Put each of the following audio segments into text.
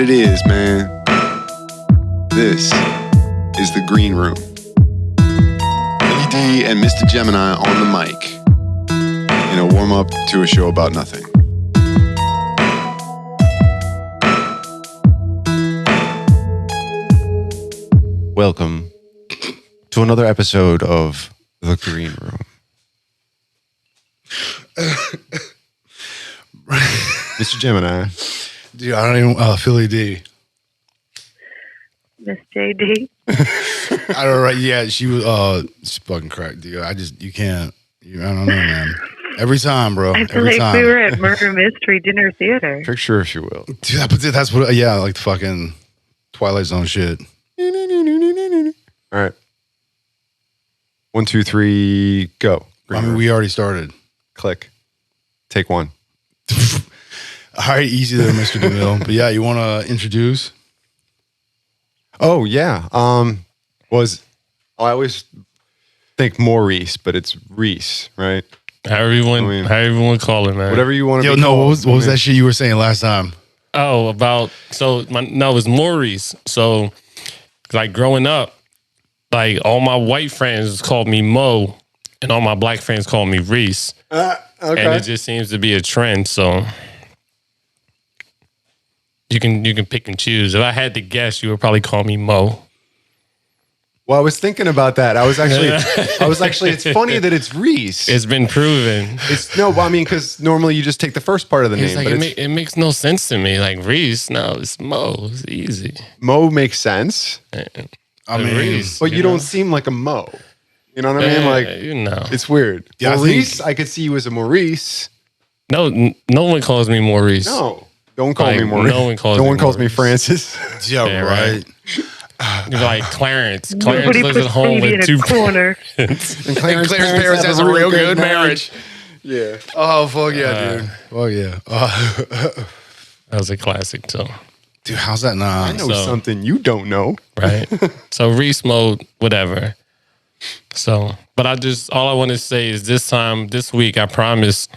what it is, man. This is the Green Room. ED and Mr. Gemini on the mic in a warm-up to a show about nothing. Welcome to another episode of The Green Room. Mr. Gemini. Dude, I don't even, Philly D. Miss JD. I don't know, right? Yeah, she was, she's fucking cracked, dude. You can't, I don't know, man. Every time, bro. I feel Every like time. we were at Murder Mystery Dinner Theater. Picture, if you will. Dude, that's what, yeah, like the fucking Twilight Zone shit. All right. 1, 2, 3, go. I mean, we already started. Click. Take one. All right, easy there, Mr. DeMille. But yeah, you want to introduce? Oh, yeah. I always think Maurice, but it's Reese, right? How everyone call it, man. Whatever you want to Yo, be no, called. what was that shit you were saying last time? Oh, it's Maurice. So, like growing up, like all my white friends called me Mo, and all my black friends called me Reese. Okay. And it just seems to be a trend. So you can pick and choose. If I had to guess, you would probably call me Mo. Well, I was thinking about that. I was actually, it's funny that it's Reese. It's been proven. Because normally you just take the first part of the It's name. like But it makes no sense to me. Like Reese, no, it's Mo. It's easy. Mo makes sense, I mean, Reese, but you don't seem like a Mo. You know what I mean? Like, it's weird. Yeah, Maurice, I could see you as a Maurice. No one calls me Maurice. No, don't call me Like, Maurice. no one calls me Maurice. Francis. yeah, Yeah, right. You're like Clarence. Nobody Clarence lives puts at home baby in with a two corner. And Clarence's parents has a real good marriage. Yeah. Oh, fuck yeah, dude. Oh, yeah. That was a classic too, Dude, how's that not? I know something you don't know. right? So Reese mode, whatever. So, but all I want to say is this week, I promise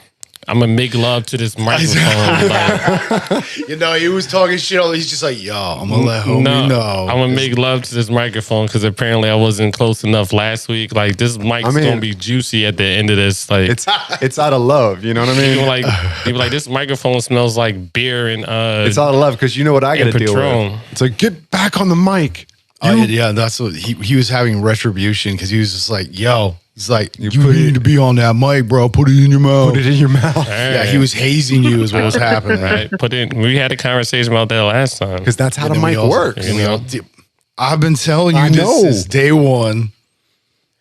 I'm gonna make love to this microphone. Like, he was talking shit. He's just like, yo, I'm going to let homie know. I'm gonna make love to this microphone because apparently I wasn't close enough last week. Like this mic's gonna be juicy at the end of this. Like It's out of love. You know what I mean? people like this microphone smells like beer and It's out of love because you know what I got to deal Patrón. with. It's like, get back on the mic. Yeah, that's what he was having retribution because he was just like, yo, he's like, you put need to be on that mic, bro. Put it in your mouth. Put it in your mouth. Yeah, he was hazing you is what was happening. Right. We had a conversation about that last time. Because that's how the And then mic we also- works. and we all- I've been telling you I know. this since day one.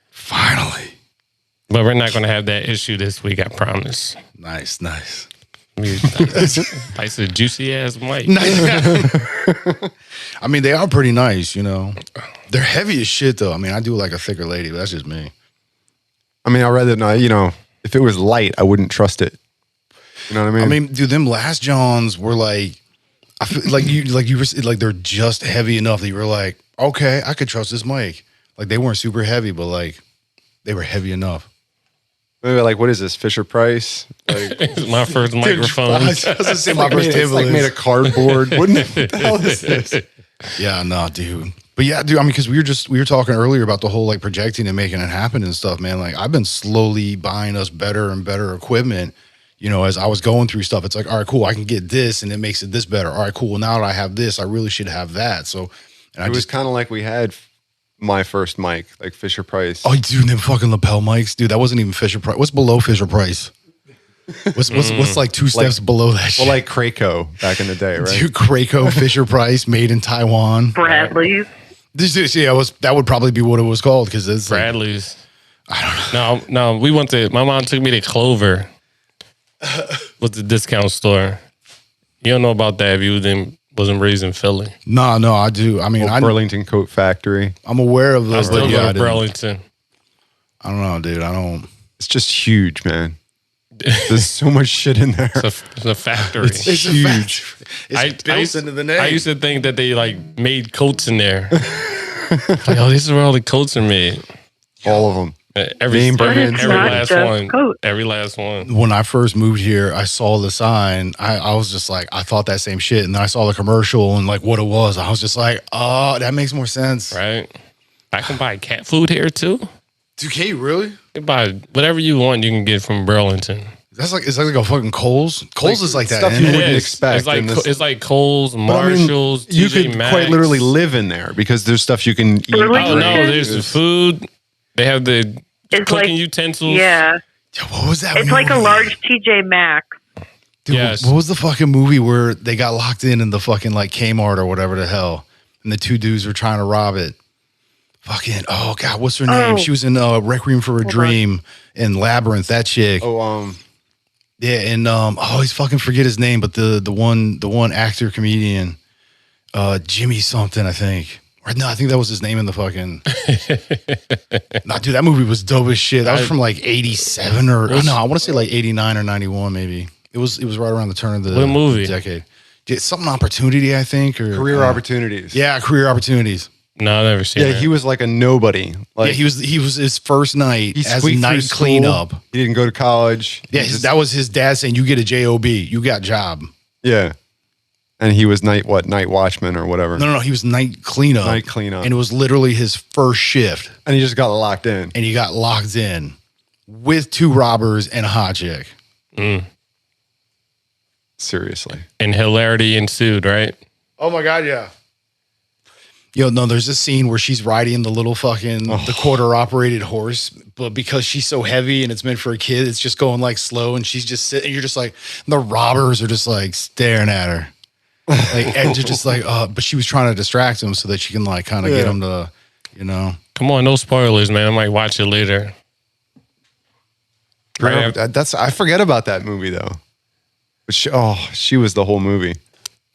Finally. But we're not gonna have that issue this week, I promise. Nice. It's a juicy ass mic. I mean, they are pretty nice, you know. They're heavy as shit, though. I mean, I do like a thicker lady, but that's just me. I mean, I'd rather not, if it was light, I wouldn't trust it. You know what I mean? I mean, dude, them last Johns were like, I feel like they're just heavy enough that you were like, okay, I could trust this mic. Like they weren't super heavy, but like they were heavy enough. Maybe like, what is this, Fisher Price? Like, It's my first microphone. I was gonna say my first it's like made of cardboard. Wouldn't it? What the hell is this? Yeah, no, dude. But yeah, dude, I mean, because we were talking earlier about the whole like projecting and making it happen and stuff, man. Like I've been slowly buying us better and better equipment, as I was going through stuff. It's like, all right, cool, I can get this and it makes it this better. All right, cool. Well, now that I have this, I really should have that. So It was kind of like we had my first mic, like Fisher Price. Oh, dude, them fucking lapel mics, dude. That wasn't even Fisher Price. What's below Fisher Price? What's like two steps below that shit? Well, like Craco back in the day, right? Dude, Craco, Fisher Price, made in Taiwan. Bradley's. That would probably be what it was called because it's Bradley's. I don't know. No, my mom took me to Clover. Was the discount store. You don't know about that if you wasn't raised in Philly. No, I do. I mean, Burlington Coat Factory. I'm aware of those. I still but go yeah, to Burlington. I don't know, dude. I don't. It's just huge, man. There's so much shit in there. It's a factory. It's huge. It's built into the name. I used to think that they like made coats in there. Like, oh, this is where all the coats are made. All of them. Every, Name every, brands. every Not last just one. Coach. Every last one. When I first moved here, I saw the sign. I was just like, I thought that same shit. And then I saw the commercial and like what it was. I was just like, oh, that makes more sense. Right? I can buy cat food here too. 2K, really? You can buy whatever you want, you can get from Burlington. That's like, it's like a fucking Kohl's. Kohl's is like that. stuff Isn't you it? wouldn't Yes. expect It's like in this- it's like Kohl's, But I mean, Marshalls, you TJ could Maxx. quite literally live in there because there's stuff you can eat. Really? Oh no, Delicious. there's the food. They have the It's cooking like, utensils. yeah. Yeah, what was that It's like a movie? large TJ Maxx. Dude, Yes. what was the fucking movie where they got locked in the fucking like Kmart or whatever the hell, and the two dudes were trying to rob it? Fucking, oh God, what's her name? Oh. She was in Requiem for a Dream and Labyrinth, that chick. Oh, Yeah, and I always fucking forget his name, but the one actor comedian, Jimmy something, I think. Or no, I think that was his name in the fucking. Nah, dude, that movie was dope as shit. That was from like 87 or no, I want to say like 89 or 91 maybe. It was right around the turn of the What movie? decade. Yeah, something Opportunity, I think, or career opportunities. Yeah, Career Opportunities. No, I've never seen Yeah, it. he was like a nobody. Like Yeah, he was his first night he as squeaked through night school. cleanup. He didn't go to college. Yeah, He just- that was his dad saying, "You get a job, you got job." yeah. And he was night watchman or whatever. No, he was night cleanup. Night cleanup. And it was literally his first shift. And he just got locked in. And he got locked in with two robbers and a hot chick. Seriously. And hilarity ensued, right? Oh my God, yeah. Yo, no, there's this scene where she's riding the little fucking the quarter operated horse, but because she's so heavy and it's meant for a kid, it's just going like slow, and she's just sitting. You're just like, the robbers are just like staring at her, like, and they're just like, but she was trying to distract him so that she can like kind of get him to, you know. Come on, no spoilers, man. I might watch it later. Right. That's I forget about that movie though. But she was the whole movie.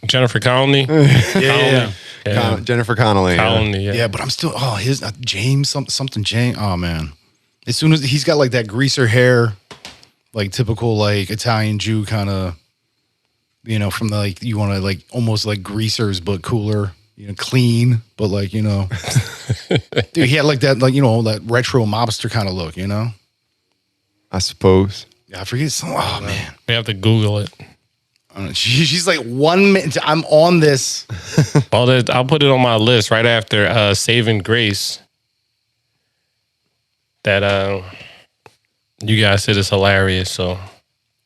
Jennifer Connelly. Yeah. Jennifer Connelly. Connelly, yeah. Yeah, but I'm still his James something James. Oh man, as soon as he's got like that greaser hair, like typical like Italian Jew kind of, you know, from the like you want to like almost like greasers but cooler, you know, clean but like you know, dude, he had like that like you know that retro mobster kind of look, you know. I suppose. Yeah, I forget some. Oh man, We have to Google it. she's like 1 minute. I'm on this. I'll put it on my list right after Saving Grace. That you guys said is hilarious. So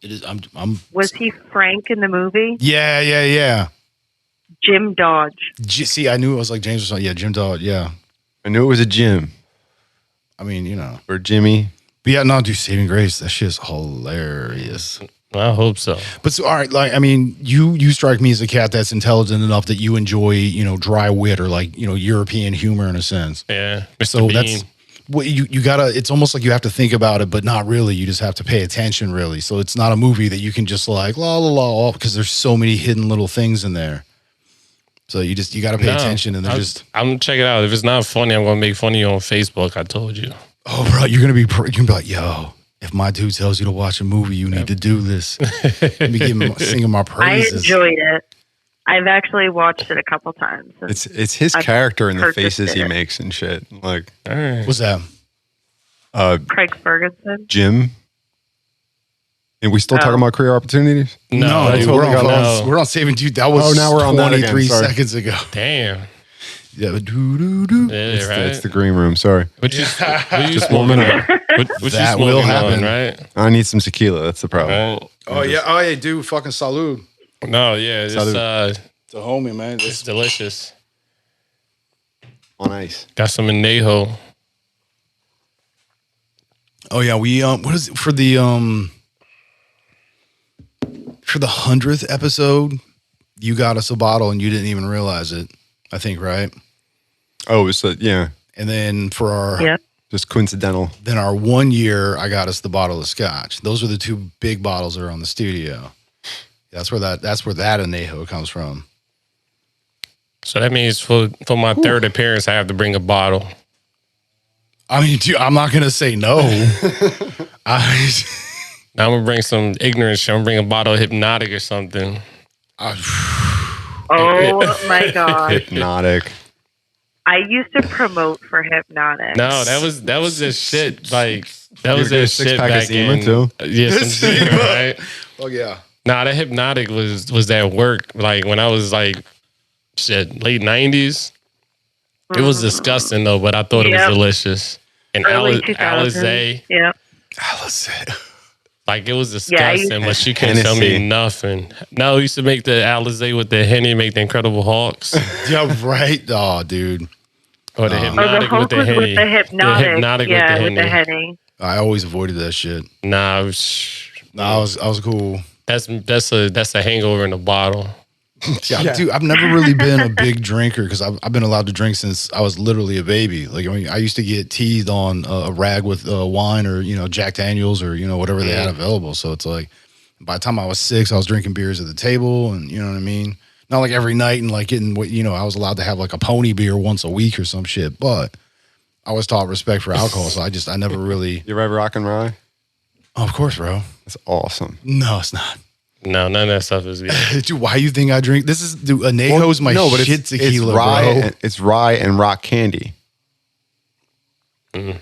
It is. I'm. Was he Frank in the movie? Yeah. Jim Dodge. See, I knew it was like James or something. Yeah, Jim Dodge. Yeah. I knew it was a Jim I mean, you know. or Jimmy. But yeah, no, dude, Saving Grace, that shit's hilarious. I hope so. But so, all right, like, I mean, you strike me as a cat that's intelligent enough that you enjoy, you know, dry wit or like, you know, European humor in a sense. Yeah, Mr. So Bean. that's what you gotta. It's almost like you have to think about it, but not really. You just have to pay attention, really. So it's not a movie that you can just like la la la because there's so many hidden little things in there. So you got to pay attention, and they're I'm gonna check it out. If it's not funny, I'm gonna make fun of you on Facebook. I told you. Oh, bro, you're gonna be like, yo, if my dude tells you to watch a movie, you need to do this. Let me singing my I praises. enjoyed it. I've actually watched it a couple times. It's his character and the purchased faces he it. makes and shit. Like All right. What's that? Craig Ferguson. Jim. And we still talking about career opportunities? No, dude, totally we're, on, got lost. we're on Saving Dude. That was now we're on that again, 23 sorry. seconds ago. Damn. Yeah, doo-doo-doo. Yeah, It's, right. it's the green room. Sorry. What you Just smoking warming on? up. What you That smoking will on, happen. right? I need some tequila. That's the problem. Right. Oh yeah, dude, fucking salud. No, yeah, it's It's a homie, man. it's delicious. On ice. Got some añejo. Oh yeah, we what is it for the 100th episode? You got us a bottle and you didn't even realize it. I think, right? Oh, it's yeah. And then for our Yep. Just coincidental. then our 1 year, I got us the bottle of scotch. Those are the two big bottles that are on the studio. That's where that añejo comes from. So that means for my third appearance, I have to bring a bottle. I mean, dude, I'm not gonna say no. Now I'm gonna bring some ignorance shit. I'm gonna bring a bottle of Hypnotic or something. Oh my god. Hypnotic. I used to promote for Hypnotic. No, that was the shit. Like that was get a the six shit pack of back Zima, in. too? Yeah, some Zima, right? Oh yeah. Nah, that Hypnotic was at work. Like when I was like shit late 90s. It was disgusting though, but I thought it was Mm-hmm. delicious. And Early Alizé, 2000s. Yeah. like it was disgusting, but she couldn't tell Hennessy. me nothing. No, we used to make the Alizé with the Henny, make the Incredible Hawks, Yeah, right. Oh, dude. or the Oh, the Hypnotic with Hulk the was Henny. with the Hypnotic. The Hypnotic yeah, with with the the Henny. Henny. I always avoided that shit. Nah, I was cool. that's a hangover in a bottle. Yeah, dude, I've never really been a big drinker because I've been allowed to drink since I was literally a baby. Like, I mean, I used to get teased on a rag with wine or, Jack Daniels or, whatever they had available. So it's like, by the time I was 6, I was drinking beers at the table and, you know what I mean? Not like every night and like getting what, I was allowed to have like a pony beer once a week or some shit. But I was taught respect for alcohol. So I never really. You ever rock and rye? Oh, of course, bro. That's awesome. No, it's not. No, none of that stuff is good. Dude, why you think I drink? This is, dude, Añejo's my shit tequila, it's rye, bro. it's rye and rock candy. Yeah,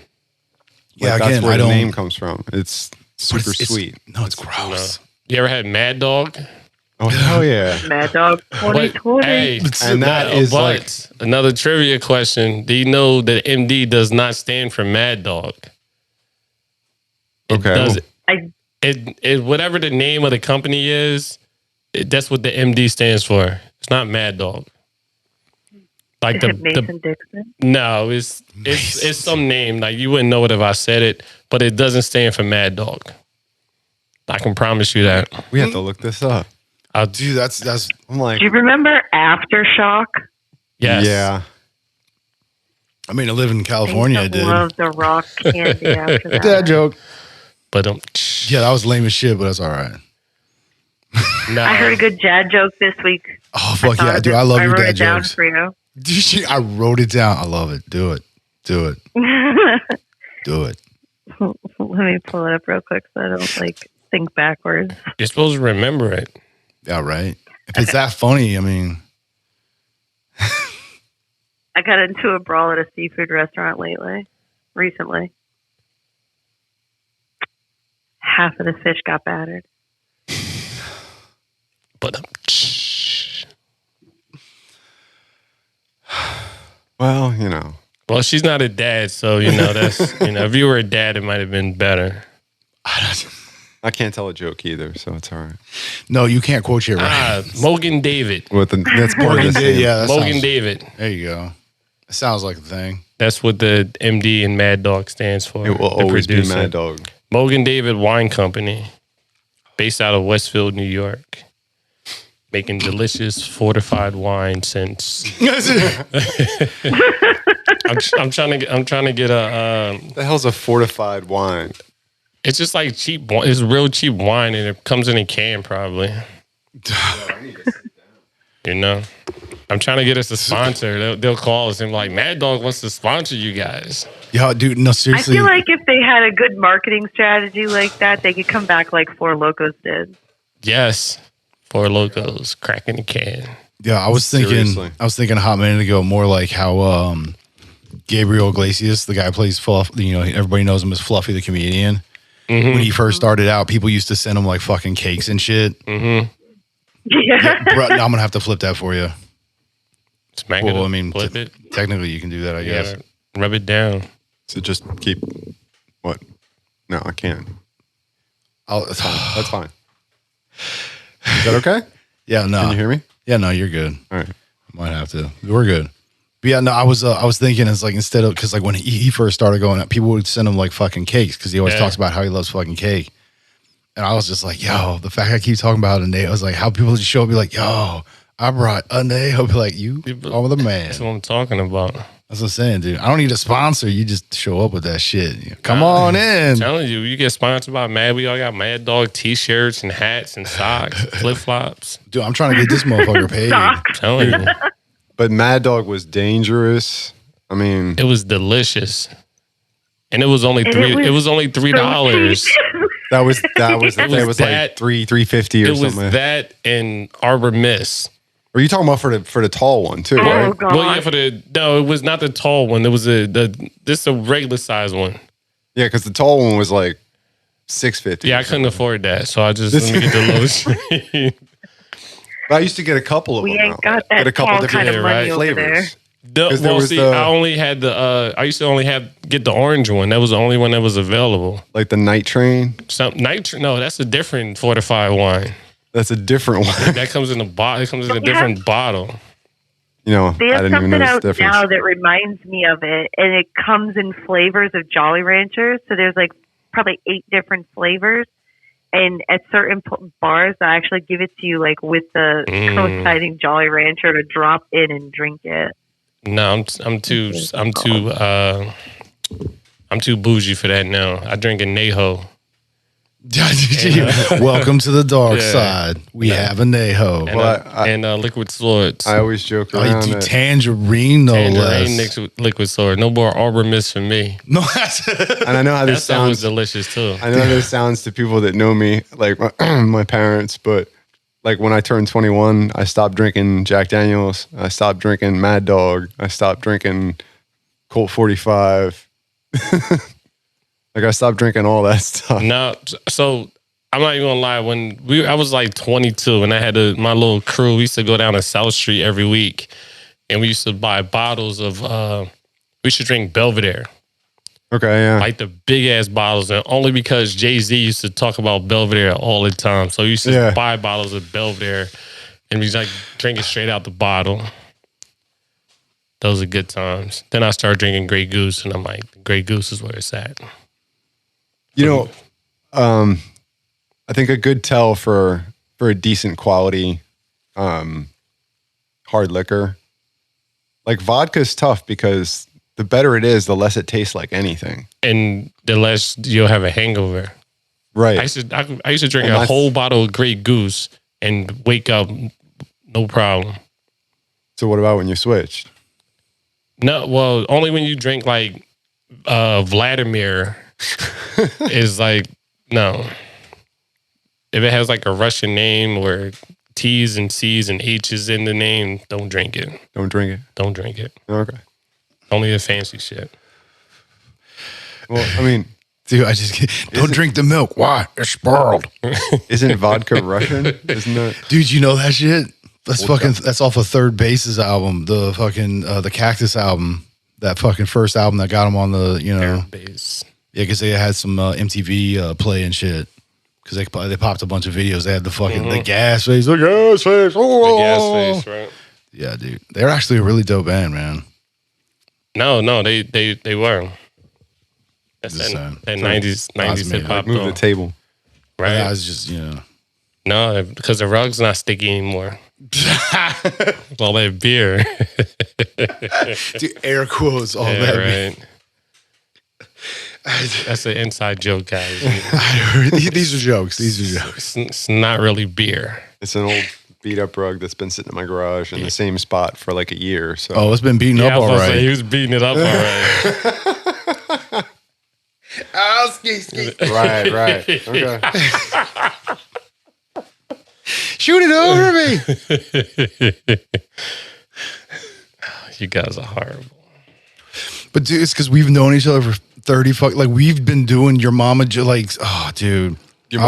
That's again, where I the don't. name comes from. It's super it's- sweet. No, it's gross. You ever had Mad Dog? Oh hell yeah! Mad Dog 2020. Hey, And that is like another trivia question. Do you know that MD does not stand for Mad Dog? It Okay. does. I It whatever the name of the company is, that's what the MD stands for. It's not Mad Dog. Like Mason Dixon. no, it's some name. Like you wouldn't know it if I said it, but it doesn't stand for Mad Dog. I can promise you that. we have to look this up. Dude, that's I'm like, Do you remember Aftershock? Yes. yeah. I mean, I live in California, I I did. love the rock candy after that. Dad joke. But Yeah, that was lame as shit, but that's all right. no. I heard a good dad joke this week. Oh, fuck thought yeah, of dude. it. I love your wrote dad it down jokes. for you. I wrote it down. I love it. Do it. Do it. Do it. Let me pull it up real quick so I don't think backwards. You're supposed to remember it. Yeah, right. If it's that funny, I mean, I got into a brawl at a seafood restaurant recently. Half of the fish got battered. But Well, well, she's not a dad, so that's if you were a dad, it might have been better. I can't tell a joke either, so it's all right. no, you can't quote shit right. Mogan David. That's more Morgan the did, same. yeah. That Mogan sounds, David. there you go. It sounds like a thing. That's what the MD and Mad Dog stands for. It will the always be producer. Mad Dog. Mogan David Wine Company, based out of Westfield, New York, making delicious fortified wine since. I'm trying to get a. The hell's a fortified wine? It's just like cheap. It's real cheap wine, and it comes in a can, probably. I'm trying to get us a sponsor. They'll call us and be like, Mad Dog wants to sponsor you guys. Yo, dude, no, I seriously. feel like if they had a good marketing strategy like that, they could come back like Four Locos did. Yes, Four Locos, cracking the can. Yeah, I was thinking Seriously. a hot minute ago more like how Gabriel Iglesias, the guy who plays Fluff, everybody knows him as Fluffy the comedian. When he first started out, people used to send him like fucking cakes and shit. Yeah. Bro, now I'm gonna have to flip that for you. Smack Well, it. I mean, flip it. technically you can do that, I You guess. gotta rub it down. So just keep what? No, I can't. That's fine. That's fine. Is that okay? Yeah, no. Can you hear me? Yeah, no, you're good. All right. Might have to. We're good. But yeah, no, I was thinking it's like instead of because like when he first started going up, people would send him like fucking cakes because he always talks about how he loves fucking cake. And I was just like, yo, the fact I keep talking about Añejo, I was like, how people just show up and be like, yo, I brought Añejo. Be like, you are the man. That's what I'm talking about. That's what I'm saying, dude. I don't need a sponsor. You just show up with that shit. Come on in. I'm telling you, you get sponsored by Mad. We all got Mad Dog t-shirts and hats and socks, flip flops. Dude, I'm trying to get this motherfucker paid. Socks. I'm telling you, But Mad Dog was dangerous. I mean, it was delicious, and it was only And three. it was It was only $3. that was was like that- $3.50 or It was something. that and Arbor Mist. Or are you talking about for the tall one too, Oh, right? God. Well, yeah, no, it was not the tall one. It was this a regular size one. Yeah, because the tall one was like $650. Yeah, I couldn't afford that, so I just let me get the lowest. But I used to get a couple of We them. ain't got that Get a couple tall different kind of money over flavors. The, 'Cause there well, was see, the- I only had the. I used to only get the orange one. That was the only one that was available. Like the Night Train. No, that's a different fortified wine. That's a different one. That comes in a bottle. It comes in a different bottle. You know, They I have didn't even something notice out the difference. now that reminds me of it, and it comes in flavors of Jolly Ranchers. So there's like probably 8 different flavors, and at certain bars, they actually give it to you like with the coinciding Jolly Rancher to drop in and drink it. No, I'm too bougie for that now. I drink a Neho. Welcome to the dark Yeah. side. We have a Neho. And Liquid Swords. I always joke Oh, around you do that. tangerine, no Tangerine less. Liquid Sword. No more Arbor Mist for me. No, that's And I know how That this sounds sounds. delicious too. I know how this sounds to people that know me, like my parents, but like when I turned 21, I stopped drinking Jack Daniels. I stopped drinking Mad Dog. I stopped drinking Colt 45. Like I stopped drinking all that stuff. No, so I'm not even gonna lie. When I was like 22, and I had my little crew. We used to go down to South Street every week, and we used to buy bottles of. We should drink Belvedere, Okay, yeah. like the big ass bottles, and only because Jay-Z used to talk about Belvedere all the time. So we used to buy bottles of Belvedere, and we like drink it straight out the bottle. Those are good times. Then I started drinking Grey Goose, and I'm like, Grey Goose is where it's at. You know, I think a good tell for a decent quality hard liquor, like vodka's tough because the better it is, the less it tastes like anything. And the less you'll have a hangover. Right. I used to drink And a that's- whole bottle of Grey Goose and wake up no problem. So what about when you switched? No, well, only when you drink like Vladimir is like no. If it has like a Russian name or T's and C's and H's in the name, don't drink it. Don't drink it. Don't drink it. Okay. Only the fancy shit. Well, I mean, dude. Don't drink the milk. Why? It's spoiled. isn't vodka Russian? Isn't that? Dude, you know that shit? That's that's off of Third Base's album, the fucking the Cactus album, that fucking first album that got him on the, you know, Base. yeah, because they had some MTV play and shit. Because they popped a bunch of videos. They had the fucking the gas face, the gas face, The gas face, right? yeah, dude. They're actually a really dope band, man. No, they were. That's Just that saying. 90s hip hop, Move the table. right? I was just, you know. No, because the rug's not sticky anymore. All that beer. Dude, air quotes, all Yeah, that. right. That's an inside joke, guys. These are jokes. These are jokes. It's not really beer. It's an old beat up rug that's been sitting in my garage in the same spot for like a year. So Oh, it's been beaten Yeah, I up was all gonna say, he right. was beating it up all right. right. Okay. Shoot it over me. You guys are horrible. But dude, it's because we've known each other for 30 like we've been doing your mama like, oh dude. Your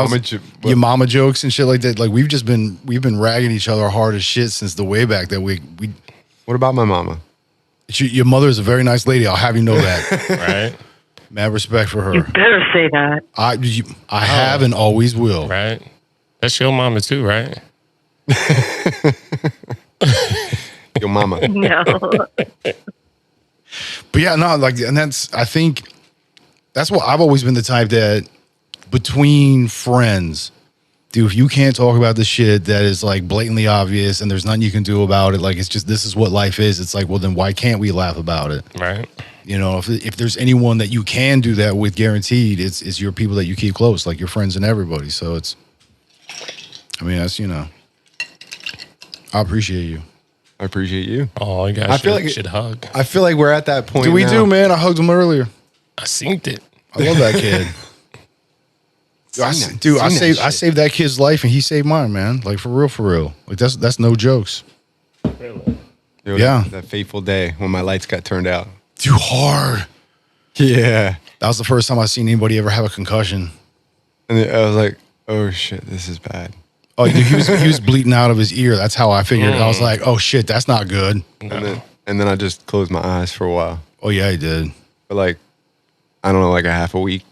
Your mama jokes and shit like that. Like we've been ragging each other hard as shit since the way back that we What about my mama? your mother is a very nice lady. I'll have you know that. Right? Mad respect for You her. better say that. I have and always will. Right? That's your mama too, right? Your mama. No. But yeah, no, like, and I think that's what I've always been the type that between friends, dude, if you can't talk about the shit that is like blatantly obvious and there's nothing you can do about it, like it's just, this is what life is. It's like, well, then why can't we laugh about it? Right? You know, if there's anyone that you can do that with, guaranteed, it's your people that you keep close, like your friends and everybody. So it's, I mean, that's, you know, I appreciate you. I appreciate you. Oh, you guys I feel should hug. I feel like we're at that point. Do we now. do, man? I hugged him earlier. I synced it. I love that kid. I saved that kid's life and he saved mine, man. Like for real, for real. Like that's no jokes. Yo, Yeah. That fateful day when my lights got turned out. Too hard. Yeah. That was the first time I seen anybody ever have a concussion. And I was like, oh shit, this is bad. Oh, dude, he was bleeding out of his ear. That's how I figured. I was like, oh shit, that's not good. And then I just closed my eyes for a while. Oh yeah, he did. For like, I don't know, like a half a week,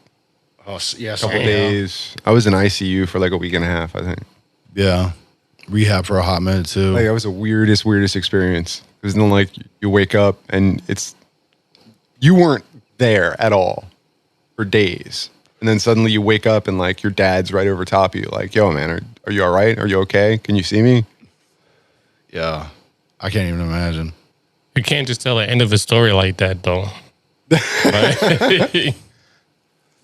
Oh yeah, couple days. I was in ICU for like a week and a half, I think. Yeah, rehab for a hot minute too. Like, that was the weirdest experience. Because then, like, you wake up and you weren't there at all for days. And then suddenly you wake up and, like, your dad's right over top of you. Like, yo, man, are you all right? Are you okay? Can you see me? Yeah, I can't even imagine. You can't just tell the end of a story like that, though. Right?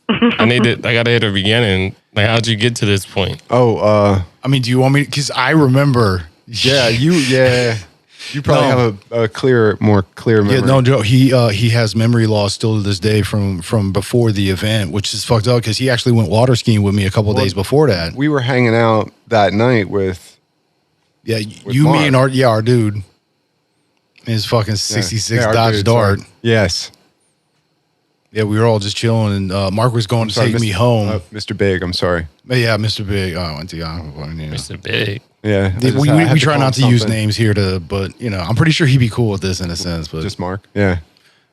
I gotta hit the beginning. Like, how'd you get to this point? Oh, I mean, do you want me? Because I remember. yeah, you probably have a more clear memory. Yeah, no, Joe. He has memory loss still to this day from before the event, which is fucked up because he actually went water skiing with me a couple of days before that. We were hanging out that night with You, Mark. me, and our dude. His fucking 66 our Dodge dude, Dart. sorry. Yes. Yeah, we were all just chilling, and Mark was going to take me home. Mr. Big, I'm sorry. But yeah, Mr. Big. Oh, I went to Mr. Big. Yeah. We try not to use names. names here, but I'm pretty sure he'd be cool with this in a sense. But Just Mark? Yeah.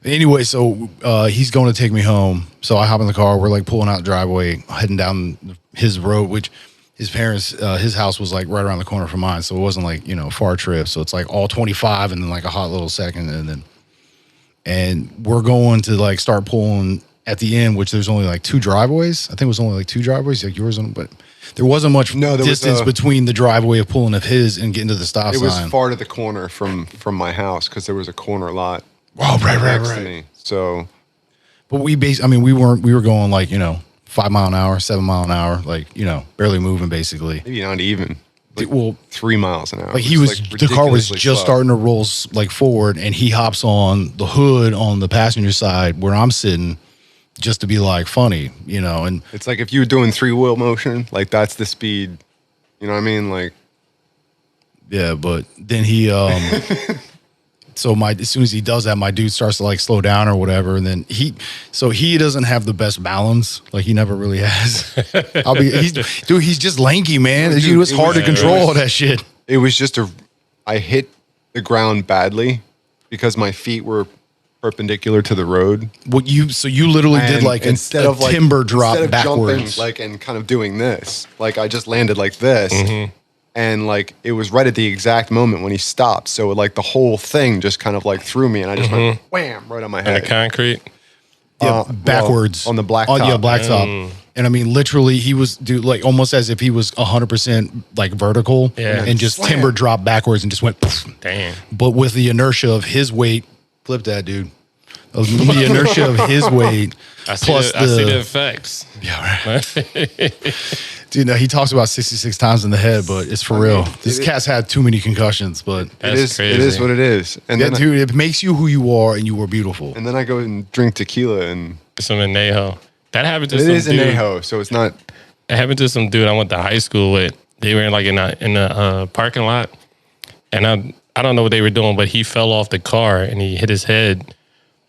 anyway, so he's going to take me home. So I hop in the car. We're like pulling out the driveway, heading down his road, which his parents, his house was like right around the corner from mine. So it wasn't like, a far trip. So it's like all 25 and then like a hot little second. And we're going to like start pulling at the end, which there's only like two driveways. I think it was only like two driveways, like yours, but there wasn't much distance between the driveway of pulling of his and getting to the stop sign. It was far to the corner from my house because there was a corner lot. Oh, next to me. So, but we were going like 5 mile an hour, 7 mile an hour, like barely moving basically. maybe not even. Like, Well, 3 miles an hour. like It the car was ridiculously just slow. starting to roll like forward, and he hops on the hood on the passenger side where I'm sitting, just to be like funny, and It's like if you were doing 3-wheel motion, like that's the speed. You know what I mean? Like, yeah, but then he so as soon as he does that, my dude starts to like slow down or whatever, and then he doesn't have the best balance, like he never really has. He's just lanky, man. Dude, It was it hard was- to control all that shit. it was just I hit the ground badly because my feet were perpendicular to the road. So you literally did And like instead a of like timber drop instead of backwards. jumping, and kind of doing this, like I just landed like this, and like it was right at the exact moment when he stopped. So like the whole thing just kind of like threw me, and I just went wham right on my And head. the concrete. Backwards on the black Oh, yeah, top. blacktop. And I mean, literally, he was like almost as if he was 100% like vertical, Yeah. and just Slam. timber dropped backwards and just went. Poof. Damn. But with the inertia of his weight, flip that dude. Of the inertia of his weight, I see plus I see the effects. yeah, right. Dude, no, he talks about 66 times in the head, but it's for real. This cat's had too many concussions, but That's It is crazy. what it is. And yeah, then dude, it makes you who you are, and you were beautiful. and then I go and drink tequila, and Some Añejo. That happened to it some is an dude. Añejo, so it's not. It happened to some dude I went to high school with. They were like in a parking lot, and I don't know what they were doing, but he fell off the car and he hit his head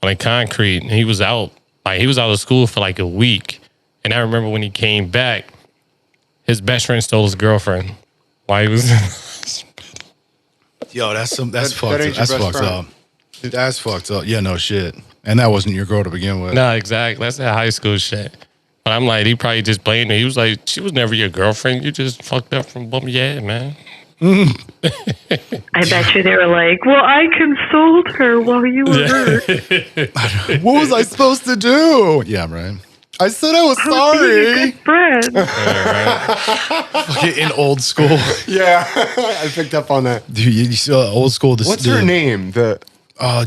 on the concrete, and he was out of school for like a week. And I remember when he came back, his best friend stole his girlfriend while he was. Yo, that's fucked that up. ain't your That's best fucked friend. up. That's fucked up. Yeah, no shit. And that wasn't your girl to begin with. Nah, exactly. That's that high school shit. But I'm like, he probably just blamed me. He was like, she was never your girlfriend. You just fucked up from bumping your head, man. I bet you they were like, well, I consoled her while you were hurt. What was I supposed to do? Yeah, right. I said I was I was being a sorry. good friend. Fucking in old school. Yeah, I picked up on that. Dude, you saw old school. What's her name?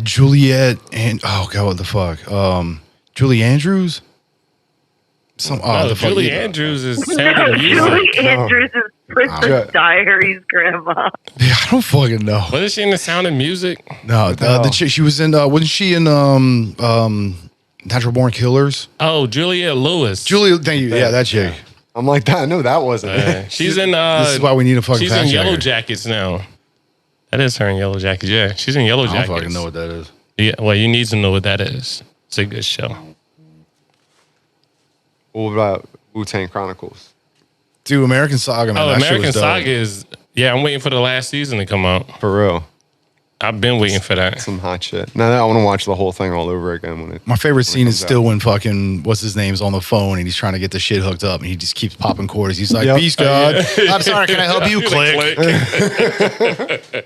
Juliet and oh god, what the fuck? Julie Andrews. No, the fuck Julie you- Andrews is No, sounding Julie music. Andrews is Princess Diaries grandma. Yeah, I don't fucking know. Wasn't she in the Sound of Music? No, the chick she was in. Wasn't she in Natural Born Killers? Oh, Juliette Lewis. Julie, thank you. Yeah, that chick. I'm like that. No, that wasn't it. She's in. This is why we need a fucking She's fact in Yellow checker. Jackets now. That is her in Yellow Jackets. Yeah, she's in Yellow I don't Jackets. fucking know what that is. Yeah, well, you need to know what that is. It's a good show. What about Wu-Tang Chronicles? Dude, American Saga, man. Oh, that shit American was dope. Saga is. Yeah, I'm waiting for the last season to come out. For real. I've been waiting for that. Some hot shit. Now I want to watch the whole thing all over again when it. My favorite scene is comes still out. when fucking what's his name's on the phone and he's trying to get the shit hooked up and he just keeps popping quarters. He's like, Yep. "Peace, God. I'm sorry. Can I help you?" Click.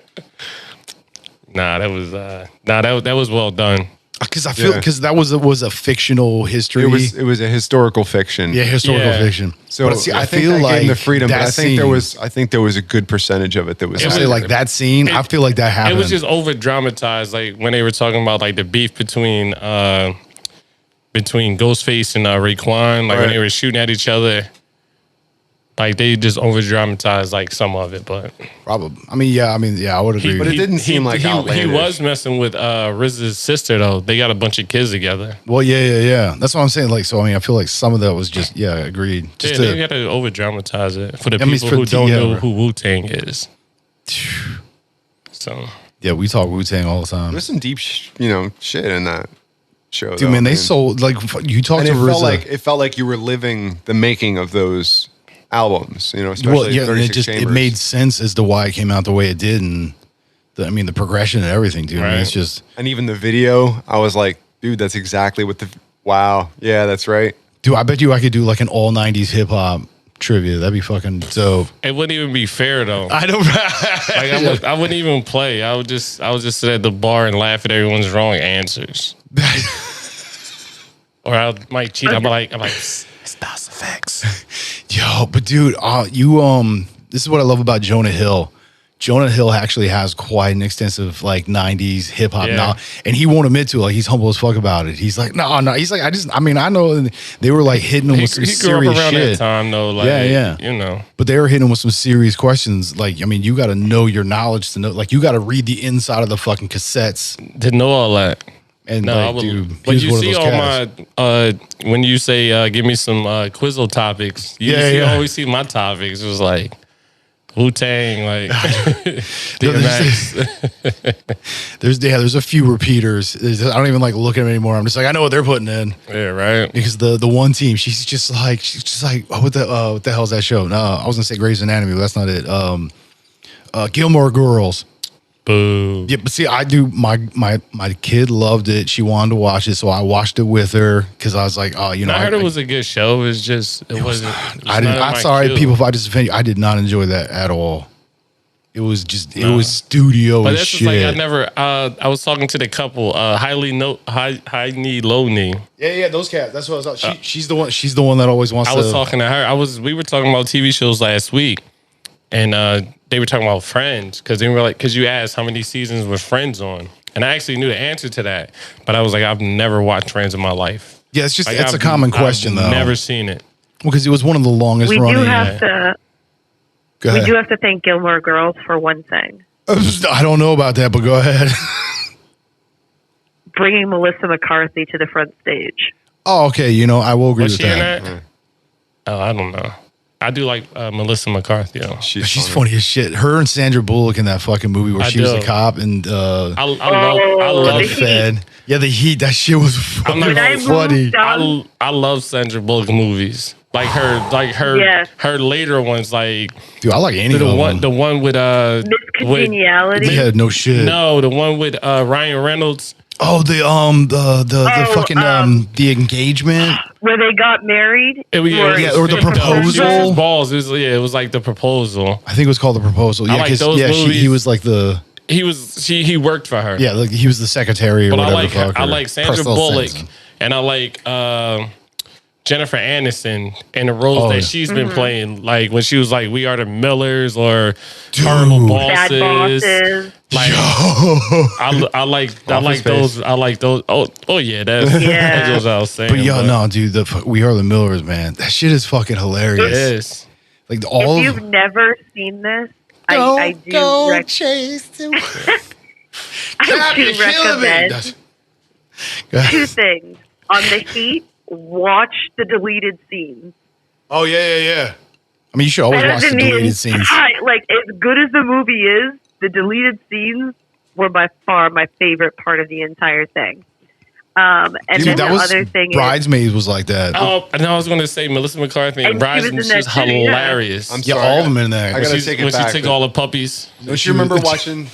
Nah, that was that was well done. Because I feel because that was a fictional history. It was a historical fiction. Yeah, historical Yeah. fiction. So but see, I think feel that like gave them the freedom, but that I think scene, I think there was a good percentage of it that was. I say like that scene. I feel like that It happened. was just over dramatized, like when they were talking about like the beef between Ghostface and Raekwon, like when they were shooting at each other. Like they just over dramatized like some of it, but probably. I mean, yeah, I would agree. But it didn't seem like he outlandish. was messing with RZA's sister though. They got a bunch of kids together. Well, yeah. That's what I'm saying. Like, so I mean, I feel like some of that was just agreed. Just They got to over dramatize it for the I mean, people for who don't know right. who Wu-Tang is. So yeah, we talk Wu-Tang all the time. There's some deep, shit in that show. Dude, though, man, they sold like you talked and to it RZA. felt like you were living the making of those albums. Especially Well, yeah, and 36 it Chambers. made sense as to why it came out the way it did, and the progression and everything, dude. I mean, Right. it's just, And even the video, I was like, dude, that's exactly what wow, yeah, that's right. dude. I bet you I could do like an all '90s hip hop trivia. That'd be fucking dope. it wouldn't even be fair though. I don't. Like I wouldn't even play. I would just sit at the bar and laugh at everyone's wrong answers. Or I might cheat. I'm like, it's DOS effects. Yo, but dude, this is what I love about Jonah Hill. Jonah Hill actually has quite an extensive like '90s hip hop Yeah. now, and he won't admit to it. Like he's humble as fuck about it. He's like, no. He's like, I know they were like hitting him with some He grew up serious around that shit, time though. Like, Yeah. You know, but they were hitting him with some serious questions. Like, I mean, you got to know your knowledge to know. Like, you got to read the inside of the fucking cassettes. didn't know all that. And No, I like, would, dude, he but was you one of see those all cats. my when you say give me some Quizzle topics. You always see my topics. It was like Wu-Tang, like DMX. There's a few repeaters. I don't even like look at them anymore. I'm just like, I know what they're putting in. Yeah, right. Because the one team, she's just like, oh, what the hell's that show? No, I was gonna say Grey's Anatomy, but that's not it. Gilmore Girls. Boo. Yeah, but see, I do. My kid loved it. She wanted to watch it, so I watched it with her because I was like, oh, I heard it was a good show. It was just it wasn't. I'm sorry, people, if I just offend you. I did not enjoy that at all. It was just it was studio But as that's shit. just like I never. I was talking to the couple, high knee, low knee. Yeah, those cats. That's what I was. She's the one. She's the one that always wants. I was talking to her. We were talking about TV shows last week, and they were talking about Friends because they were like, because you asked how many seasons was Friends on, and I actually knew the answer to that, but I was like, I've never watched Friends in my life. Yeah, it's just Like, it's a common question though. Never seen it. Because it was one of the longest We running. do have to. Go We ahead. do have to thank Gilmore Girls for one thing: I don't know about that, but go ahead. bringing Melissa McCarthy to the front stage. Oh, okay. I will agree Was with she in that. that? Oh, I don't know. I do like Melissa McCarthy though. She's funny as shit. Her and Sandra Bullock in that fucking movie where I she was a do. cop and I love the the Heat. Fed. Yeah, the Heat. That shit was fucking not gonna- funny. I love Sandra Bullock movies. Like her Yes. her later ones, like Dude, I like any of the them. one with Miss Congeniality. Yeah, no shit. no, the one with Ryan Reynolds. Oh, the fucking the engagement. Where they got married. It was, Or- Yeah, or the She was proposal. balls. It was like the proposal. I think it was called The Proposal. I Yeah, like 'cause, those yeah, he movies. was like He worked for her. like he was the secretary or But whatever. I like the fuck, I or like Sandra personal Bullock, assistant. and I like Jennifer Aniston and the roles Oh, that yeah. she's been playing. Like when she was like We Are the Millers or Horrible Bad Bosses. Bosses. Like I like Office those. I like those. Oh yeah, that's what I was saying. But yo, no, dude, We Are the Millers, man. That shit is fucking hilarious. it is. Like all If of you've never seen this, I do chase the I do recommend two things. On the Heat, watch the deleted scenes. Oh yeah. I mean, you should always That watch the doesn't mean deleted scenes. like as good as the movie is, the deleted scenes were by far my favorite part of the entire thing. And Dude, then that the was other thing Bridesmaids was like that. Oh, and I was going to say Melissa McCarthy and And she was Bryson. in She's that too, yeah. hilarious. I'm Yeah, sorry, all of them in there. I gotta She's- take it when back. she took all the puppies. Don't you remember watching?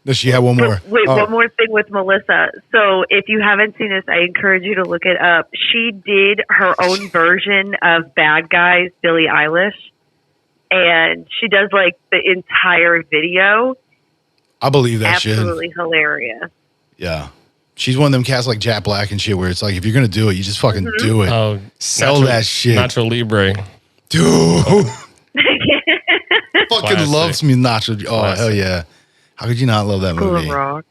No, she had one more. But wait, Oh. one more thing with Melissa. So if you haven't seen this, I encourage you to look it up. She did her own version of Bad Guys, Billie Eilish, and she does like the entire video. I believe that shit. Absolutely hilarious. Yeah. She's one of them cats like Jack Black and shit where it's like, if you're going to do it, you just fucking do it. Oh, Sell Nacho- that shit. Nacho Libre. Dude. Fucking Classic. loves me Nacho. Oh, Classic. hell yeah. How could you not love that Cool movie? rock.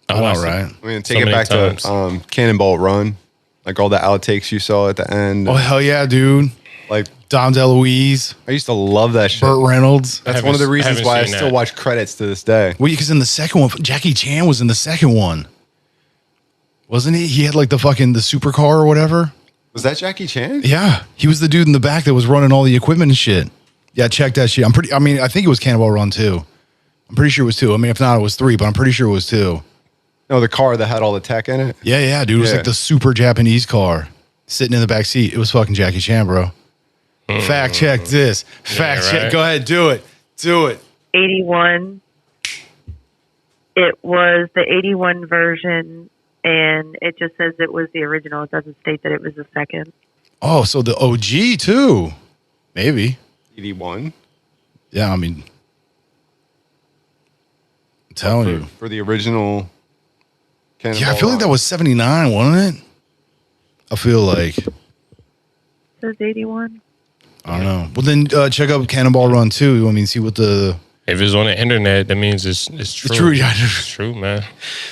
I know, watched it. right? I mean, So take it many back times. to Cannonball Run, like all the outtakes you saw at the end. Oh, hell yeah, dude. Like Dom DeLuise, I used to love that shit. Burt Reynolds. That's I one of the haven't- reasons haven't why I seen still that. watch credits to this day. Well, because in the second one, Jackie Chan was in the second one. Wasn't he? He had like the supercar or whatever. Was that Jackie Chan? Yeah. He was the dude in the back that was running all the equipment and shit. Yeah, check that shit. I think it was Cannonball Run 2. I'm pretty sure it was 2. I mean, if not, it was 3, but I'm pretty sure it was 2. No, the car that had all the tech in it. Yeah, dude. It was Yeah. like the super Japanese car sitting in the back seat. It was fucking Jackie Chan, bro. Fact check this. Fact check. right. Go ahead. Do it. Do it. 81. It was the 81 version, and it just says it was the original. It doesn't state that it was the second. Oh, so the OG too. Maybe. 81 Yeah, I mean, I'm telling you. for the original. Cannonball Yeah, I feel like that Run. was 79, wasn't it? I feel like. It says 81. I don't know. Well, then check out Cannonball Run 2. I mean, see what the. If it's on the internet, that means it's true. true, yeah. It's true, man.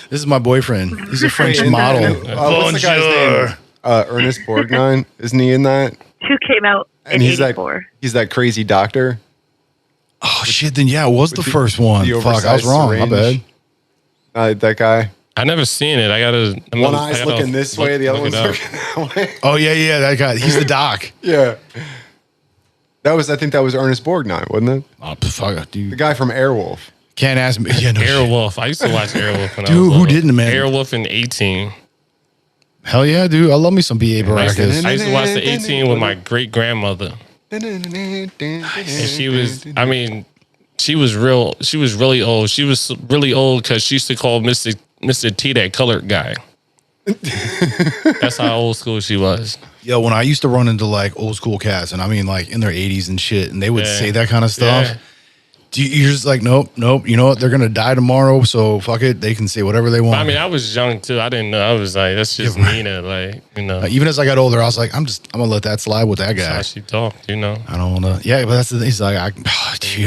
This is my boyfriend. He's a French Wait, model. what's the guy's name? Ernest Borgnine, isn't he in that? Two came out in And he's 84. that crazy doctor. Oh, shit. Then, yeah, it was the first one. The Fuck, I was oversized wrong. My syringe. bad. That guy. I never seen it. I gotta. One eye's looking this way, the other one's looking that way. Oh, yeah, that guy. He's the doc. Yeah. I think that was Ernest Borgnine, wasn't it? Oh, fuck, The dude. guy from Airwolf. Can't ask me. Yeah, no shit. Airwolf. I used to watch Airwolf when I Dude, was who little. didn't, man? Airwolf in 18. Hell yeah, dude. I love me some B.A. I used, Baracus. I used to watch the 18 with my great grandmother, and she was. I mean, she was really old. She was really old because she used to call Mr. T that colored guy. That's how old school she was. Yo, when I used to run into like old school cats, and I mean like in their 80s and shit, and they would Yeah. say that kind of stuff. Yeah. You're just like, nope. You know what? They're gonna die tomorrow, so fuck it. They can say whatever they want. I mean, I was young too. I didn't know. I was like, that's just Nina. Like, you know, Even as I got older, I was like, I'm gonna let that slide with that that's guy. how she talked. You know, I don't want to. Yeah, but that's the thing. He's like,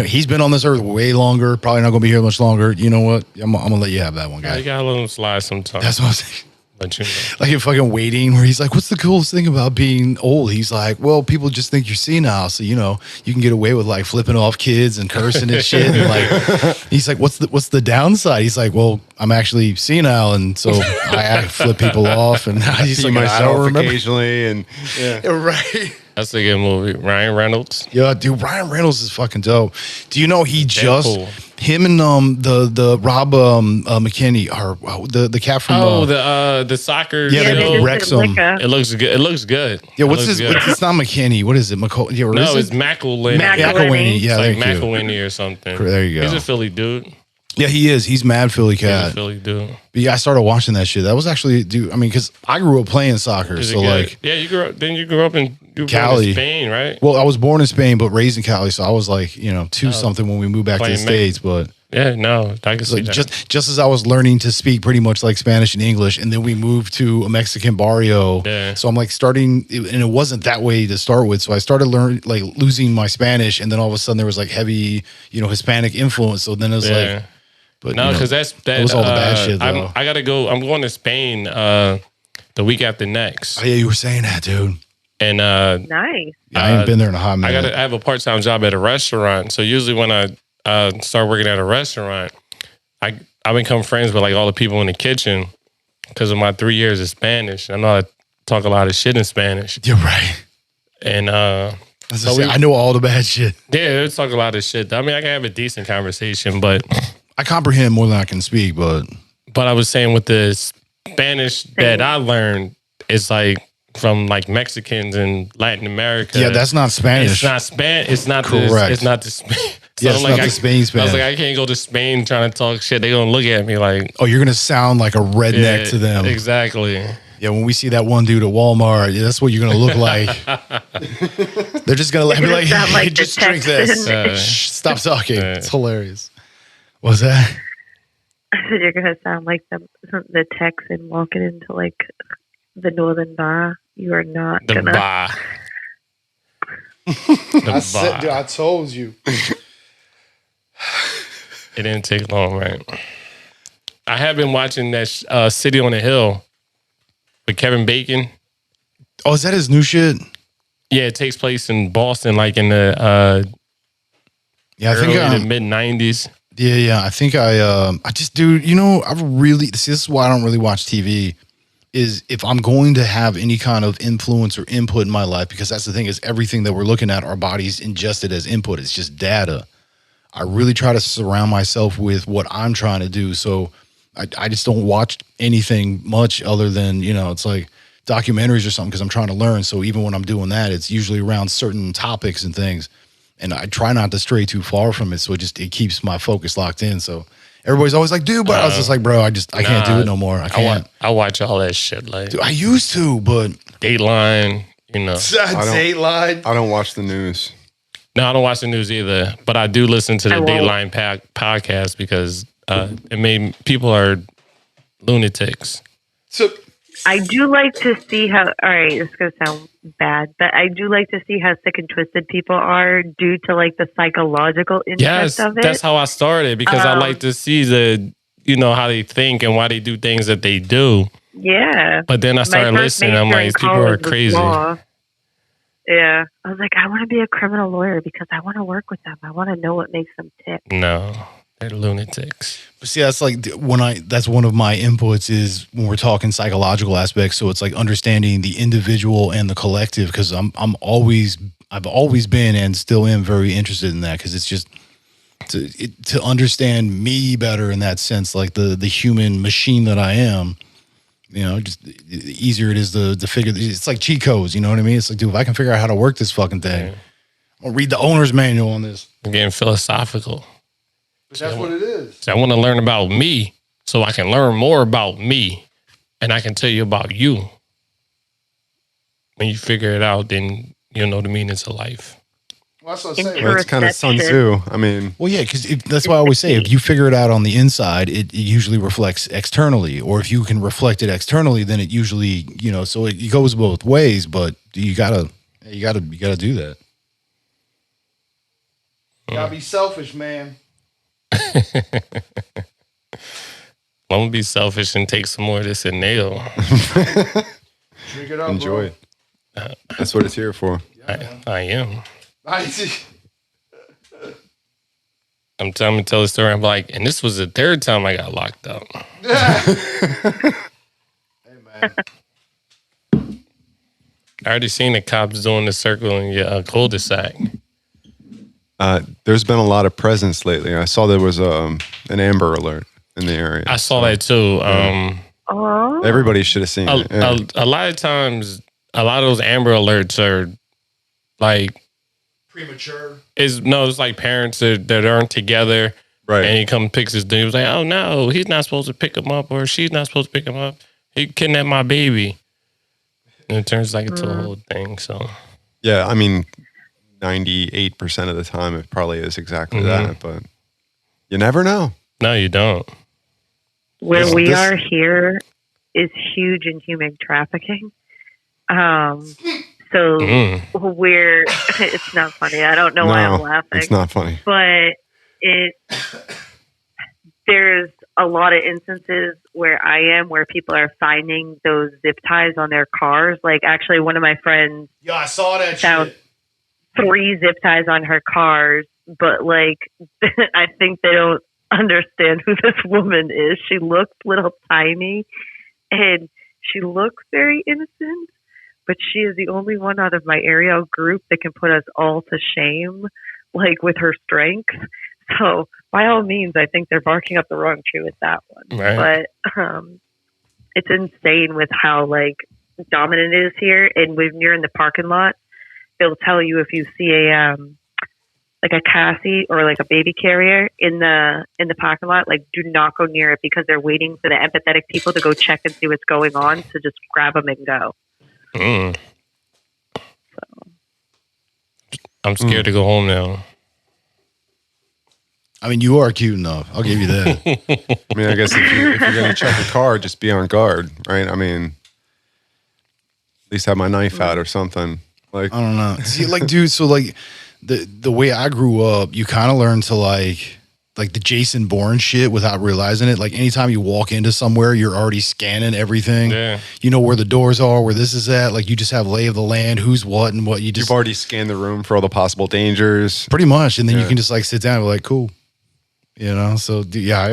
he's been on this earth way longer. Probably not gonna be here much longer. You know what? I'm gonna let you have that one, you guy. gotta let them slide sometimes. That's what I'm saying. But you know. Like in fucking Waiting, where he's like, "What's the coolest thing about being old?" He's like, "Well, people just think you're senile, so you know you can get away with like flipping off kids and cursing and shit." And like, he's like, "What's the downside?" He's like, "Well, I'm actually senile, and so I flip people off." And he's See like, "I don't myself remember." occasionally, and yeah. Right. That's a good movie. Ryan Reynolds. Yeah, dude, Ryan Reynolds is fucking dope. Do you know he just Deadpool. him and the Rob McKinney or the cat from The soccer. Yeah, Yeah, they they did just Wrexham. did Licca. It looks good. It looks good. yeah. It What's looks his? good. It's not McKinney. What is it? Is it No, it's it? McElwain. McElwain. Yeah, It's like thank you. McElwain or something. There you go. He's a Philly dude. Yeah, he is. He's mad Philly He's a cat. Philly dude. But yeah, I started watching that shit. That was actually, dude. I mean, because I grew up playing soccer, Is it so good? like, Yeah, you grew up. Then you grew up in Cali. Spain, right? well, I was born in Spain, but raised in Cali, so I was like, two something when we moved back to the Playing States. But Yeah, no, I can see like, that. just as I was learning to speak pretty much like Spanish and English, and then we moved to a Mexican barrio. Yeah. So I'm like starting, and it wasn't that way to start with. So I started losing my Spanish, and then all of a sudden there was like heavy, Hispanic influence. So then it was like, but no, because that was all the bad shit, though. I gotta go. I'm going to Spain the week after next, oh yeah, you were saying that, dude. and Nice. Yeah, I ain't been there in a hot I minute. have a part time job at a restaurant. So usually when I start working at a restaurant, I become friends with like all the people in the kitchen because of my 3 years of Spanish. I know how to talk a lot of shit in Spanish, You're right. and I know all the bad shit. yeah, they talk a lot of shit. I mean, I can have a decent conversation, but I comprehend more than I can speak, but I was saying with the Spanish that I learned, it's like from like Mexicans and Latin America. yeah, that's not Spanish. It's not Spanish. It's not Correct. It's not the Spain. Yeah, it's not the Spain I Spanish. was like, I can't go to Spain trying to talk shit. They're gonna look at me like, Oh, you're gonna sound like a redneck to them. Exactly. Yeah, when we see that one dude at Walmart, that's what you're gonna look like. They're just gonna be like, sound like hey, the just drink this. Texan. Shh, stop talking. It's hilarious. What's that? I said you're gonna sound like the Texan walking into like the Northern Bar. You are not The gonna. bar. The bar. Dude, I told you. It didn't take long, right? I have been watching that City on the Hill with Kevin Bacon. Oh, is that his new shit? Yeah, it takes place in Boston, like in the Yeah, I think early to mid '90s. Yeah. I think I just, dude, you know, this is why I don't really watch TV. Is if I'm going to have any kind of influence or input in my life, because that's the thing, is everything that we're looking at, our bodies ingested as input. It's just data. I really try to surround myself with what I'm trying to do. So I just don't watch anything much other than, you know, it's like documentaries or something, because I'm trying to learn. So even when I'm doing that, it's usually around certain topics and things. And I try not to stray too far from it. So it keeps my focus locked in. So everybody's always like, dude, but I was just like, bro, I can't do it no more. I can't. I watch all that shit. Like, Dude, I used to, but Dateline, you know. Dateline. I don't watch the news. No, I don't watch the news either, but I do listen to the I won't. Dateline podcast because people are lunatics. So I do like to see how. All right, this is gonna sound bad, but I do like to see how sick and twisted people are due to like the psychological interest Yes, of it. that's how I started because I like to see how they think and why they do things that they do. Yeah. But then I started My first listening. I'm major like, in these people are college was crazy. law. Yeah. I was like, I want to be a criminal lawyer because I want to work with them. I want to know what makes them tick. No, they're lunatics. But see, that's like that's one of my inputs is when we're talking psychological aspects. So it's like understanding the individual and the collective, because I've always been and still am very interested in that, because it's just to understand me better in that sense, like the human machine that I am. You know, just the easier it is to figure. It's like cheat codes. You know what I mean? It's like, dude, if I can figure out how to work this fucking thing, I'll read the owner's manual on this. I'm getting philosophical. But that's what it is. So I want to learn about me so I can learn more about me and I can tell you about you. When you figure it out, then you'll know the meanings of life. Well, that's what I'm saying. Well, that's kind of Sun Tzu. I mean, Well, yeah, because that's why I always say, if you figure it out on the inside, it usually reflects externally. Or if you can reflect it externally, then it usually, you know, so it goes both ways. But you gotta do that. You gotta be selfish, man. I'm gonna be selfish and take some more of this and nail. Drink it up, enjoy it. That's what it's here for. I am. I see. I'm trying to tell the story. I'm like, and this was the third time I got locked up. Hey, man. I already seen the cops doing the circle in your cul-de-sac. There's been a lot of presence lately. I saw there was an Amber Alert in the area. I saw that too. Oh. Everybody should have seen it. Yeah. A lot of times, a lot of those Amber Alerts are like Premature. it's like parents that aren't together, Right. and he comes picks his dude. He's like, oh no, he's not supposed to pick him up, or she's not supposed to pick him up. He kidnapped my baby, and it turns like into a whole thing. So Yeah, I mean, 98% of the time it probably is exactly that, but you never know. no, you don't. Where we This- are here is huge in human trafficking. So we're, it's not funny. I don't know why I'm laughing. It's not funny. But there's a lot of instances where I am where people are finding those zip ties on their cars. Like actually one of my friends Yeah, I saw that found shit. 3 zip ties on her cars, but like I think they don't understand who this woman is. She looks little tiny and she looks very innocent, but she is the only one out of my area group that can put us all to shame, like with her strength. So by all means, I think they're barking up the wrong tree with that one. Right. But it's insane with how like dominant it is here. And when you're in the parking lot, they'll tell you if you see a like a Cassie or like a baby carrier in the parking lot, like do not go near it because they're waiting for the empathetic people to go check and see what's going on. So just grab them and go. So I'm scared to go home now. I mean, you are cute enough. I'll give you that. I mean, I guess if you're going to check a car, just be on guard, right? I mean, at least have my knife out or something. Like, I don't know. See, like, dude, so like the way I grew up, you kind of learn to like the Jason Bourne shit without realizing it. Like anytime you walk into somewhere, you're already scanning everything. Yeah. You know where the doors are, where this is at. Like you just have lay of the land, who's what and what. you've already scanned the room for all the possible dangers. pretty much, and then you Yeah. can just like sit down and be like, cool. You know, so dude, yeah,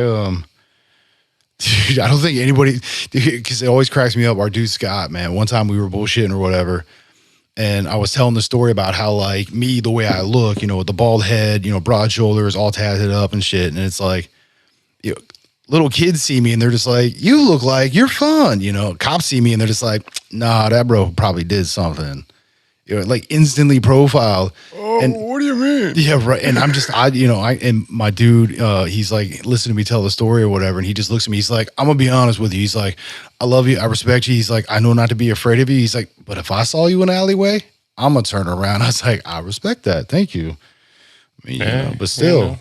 dude, I don't think anybody, because it always cracks me up. Our dude Scott, man, one time we were bullshitting or whatever, and I was telling the story about how like me, the way I look, you know, with the bald head, you know, broad shoulders, all tatted up and shit, and it's like, you know, little kids see me and they're just like, you look like you're fun, you know. Cops see me and they're just like, nah, that bro probably did something. You know, like instantly profiled. Oh, And- what do you mean? Yeah, right. And I'm just, and my dude, he's like, listen to me tell the story or whatever. And he just looks at me. He's like, I'm going to be honest with you. He's like, I love you. I respect you. He's like, I know not to be afraid of you. He's like, but if I saw you in an alleyway, I'm going to turn around. I was like, I respect that. Thank you. I mean, Yeah, you know, but still,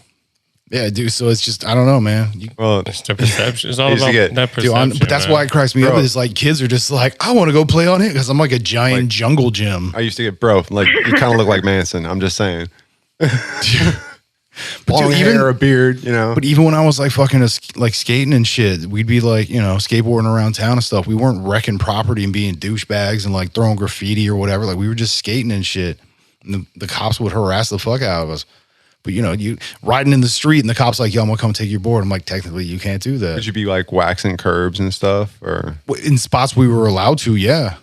yeah, dude. So it's just, I don't know, man. Well, It's the perception. It's all Easy about get- that Dude, perception. but that's man. why it cracks me up. Bro. Is like kids are just like, I want to go play on it because I'm like a giant Like- jungle gym. I used to get, bro, like, you kind of look like Manson. I'm just saying. Long dude, hair, a beard, you know. But even when I was like fucking like skating and shit, we'd be like, you know, skateboarding around town and stuff. We weren't wrecking property and being douchebags and like throwing graffiti or whatever. Like we were just skating and shit. And the cops would harass the fuck out of us. But you know, you riding in the street and the cops like, yo, I'm gonna come take your board. I'm like, technically, you can't do that. Would you be like waxing curbs and stuff? Or, In spots we were allowed to, yeah.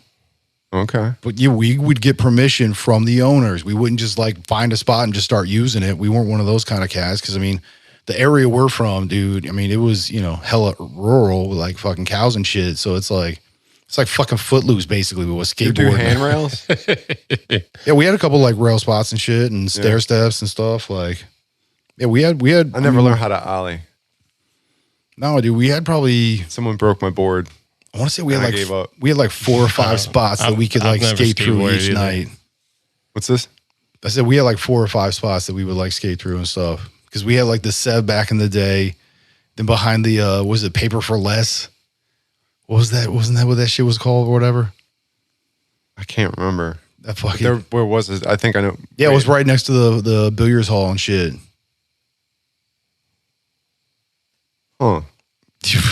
okay. But yeah, we would get permission from the owners. We wouldn't just like find a spot and just start using it. We weren't one of those kind of cats. Cause I mean, the area we're from, dude, I mean, it was, you know, hella rural with like fucking cows and shit. So it's like fucking Footloose basically with You do skateboarding. handrails? Yeah, we had a couple like rail spots and shit and stair steps and stuff. Like, yeah, we had, I never learned how to ollie. no, dude, we had probably, Someone broke my board. I want to say we had I like, gave up. we had like 4 or 5 spots that we could I've like never skate through skateboarded each either. night. What's this? I said we had like 4 or 5 spots that we would like skate through and stuff because we had like the Sev back in the day. Then behind the what was it, Paper for Less? What was that? Wasn't that what that shit was called or whatever? I can't remember. That fucking Where was it? I think I know. yeah, it was right next to the billiards hall and shit. Huh.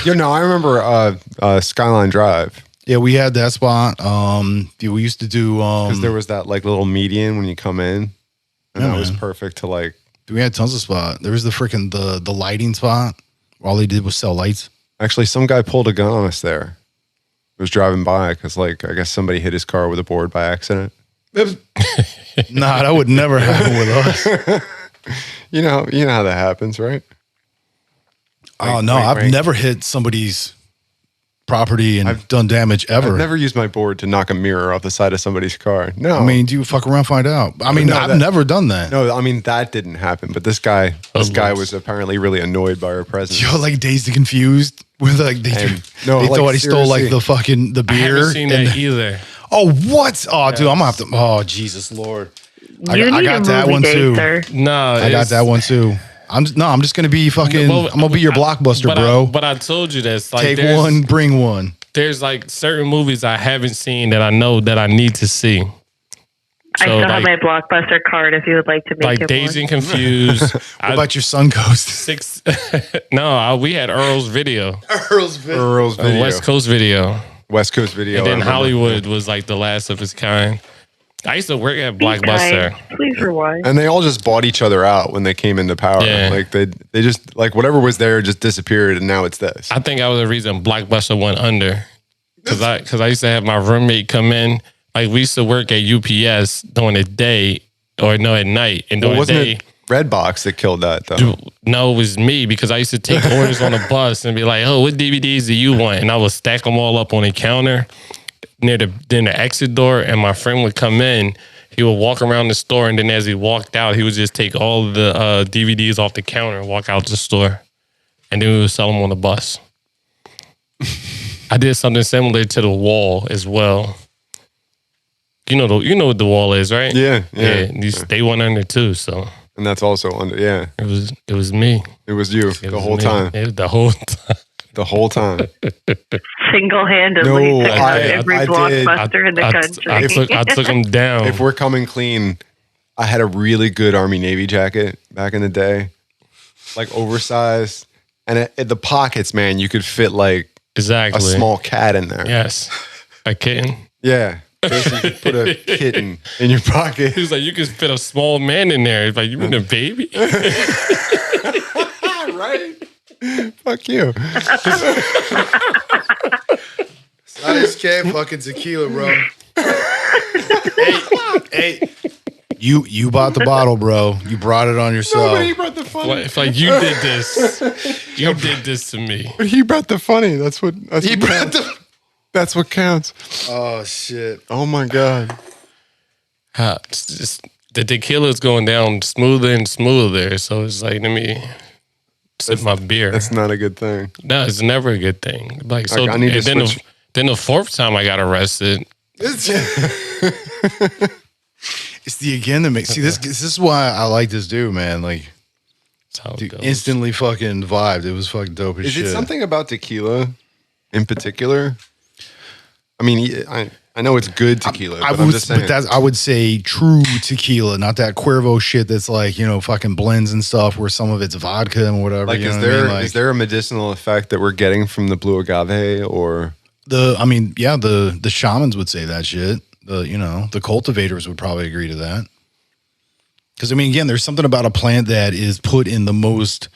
Yeah, no, I remember Skyline Drive. Yeah, we had that spot. Yeah, we used to do Because there was that like little median when you come in. And Yeah, that was man. perfect to like, we had tons of spot. There was the freaking the lighting spot. All they did was sell lights. actually some guy pulled a gun on us there. Was driving by because like I guess somebody hit his car with a board by accident. Nah, that would never happen with us. You know how that happens, right? Oh no, wait, I've wait. never hit somebody's property and done damage ever. I've never used my board to knock a mirror off the side of somebody's car. No, I mean, do you fuck around, find out? I mean, No, I've that- never done that. no, I mean that didn't happen. But this guy was apparently really annoyed by our presence. You're like dazed and confused with like they No, like, thought he stole like seriously. the I beer. haven't seen and- that either. oh, what? Oh, dude, I'm gonna have to. Oh, Jesus Lord, I You need got a that movie one day, too. sir. No, I got that one too. I'm just gonna be fucking. Well, I'm gonna be your blockbuster, bro. But I told you this. Like, Take there's- one, bring one. There's like certain movies I haven't seen that I know that I need to see. I still have like, my Blockbuster card if you would like to make like it Dazed one. and Confused. What about your Suncoast? six? No, we had Earl's Video, Earl's video, West Coast Video, West Coast video. and I then remember. Hollywood was like the last of its kind. I used to work at Blockbuster. Okay, please rewind. And they all just bought each other out when they came into power. Yeah. Like they just like whatever was there just disappeared, and now it's this. I think that was the reason Blockbuster went under. Cause I used to have my roommate come in. Like we used to work at UPS during the day, or no, at night, and during the wasn't day Red Box that killed that though. Dude, no, it was me because I used to take orders on the bus and be like, "Oh, what DVDs do you want?" And I would stack them all up on the counter near the exit door. And my friend would come in. He would walk around the store, and then as he walked out, he would just take all of the DVDs off the counter and walk out the store, and then we would sell them on the bus. I did something similar to the wall as well. You know what the wall is, right? Yeah. They went under too, so. And that's also under. Yeah, It was me. it was you the whole time. The whole time. The whole time. Single-handedly No, took out I every did. blockbuster in the country. I took them down. If we're coming clean, I had a really good Army Navy jacket back in the day, like oversized, and the pockets, man, you could fit like exactly a small cat in there. Yes, a kitten. Yeah, basically, you could put a kitten in your pocket. He was like, you could fit a small man in there. It's like, you mean a baby? Right? Fuck you. Size cat fucking tequila, bro. hey. You bought the bottle, bro. You brought it on yourself. Nobody brought the funny. It's like, you did this. You did this to me. But he brought the funny. That's what counts. That's what counts. Oh shit. Oh my god. It's just, the tequila's going down smoother and smoother. So it's like, let me sip my beer. That's not a good thing. No, it's never a good thing. Like, so I need to then switch. then the fourth time I got arrested. It's the again that makes. See, this is why I like this dude, man. Like, That's how it dude, goes. instantly fucking vibed. It was fucking dope as Is shit. it something about tequila in particular? I mean, I know it's good tequila, but I'm just saying. I would say true tequila, not that Cuervo shit that's like, fucking blends and stuff where some of it's vodka and whatever. Like, you know is what I there mean? Like, is there a medicinal effect that we're getting from the blue agave, or the shamans would say that shit. The cultivators would probably agree to that. Because, I mean, again, there's something about a plant that is put in the most,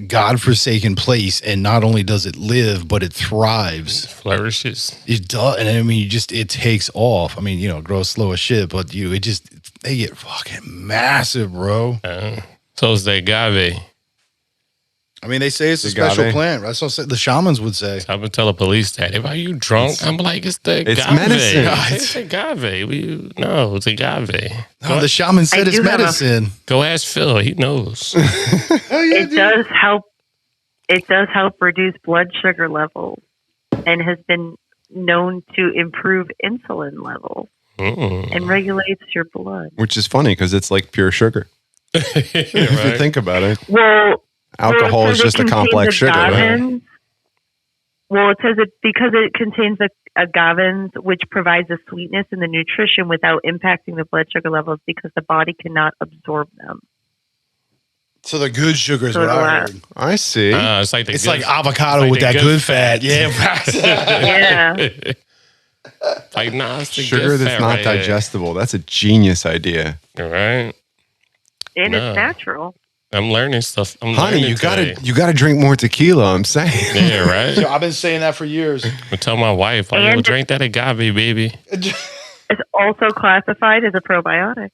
godforsaken place, and not only does it live, but it thrives. Flourishes. It does, and I mean, it takes off. I mean, it grows slow as shit, but they get fucking massive, bro. So it's the agave. I mean, they say it's a The agave. special plant. That's what the shamans would say. I would tell the police that. If are you drunk? I'm like, it's the agave. It's medicine. It's agave. No, it's agave. No, the shaman said I it's do have a- medicine. Go ask Phil. He knows. It does help. It does help reduce blood sugar levels, and has been known to improve insulin levels and regulates your blood. which is funny because it's like pure sugar. If you Right? think about it, Well, alcohol is just a complex sugar. Right? agavins. Well, it says it because it contains the agavins, which provides the sweetness and the nutrition without impacting the blood sugar levels because the body cannot absorb them. So the good sugar is So what I do heard. I see. It's like the It's good, like avocado like with the that good good fat. Yeah. Yeah. like, nah, it's the Sugar good that's fat not right here. digestible. That's a genius idea. All right. And No. it's natural. I'm learning stuff. I'm Honey, learning you today. gotta drink more tequila. I'm saying. Yeah, right. I've been saying that for years. I tell my wife, I And- go drink that agave, baby. It's also classified as a probiotic.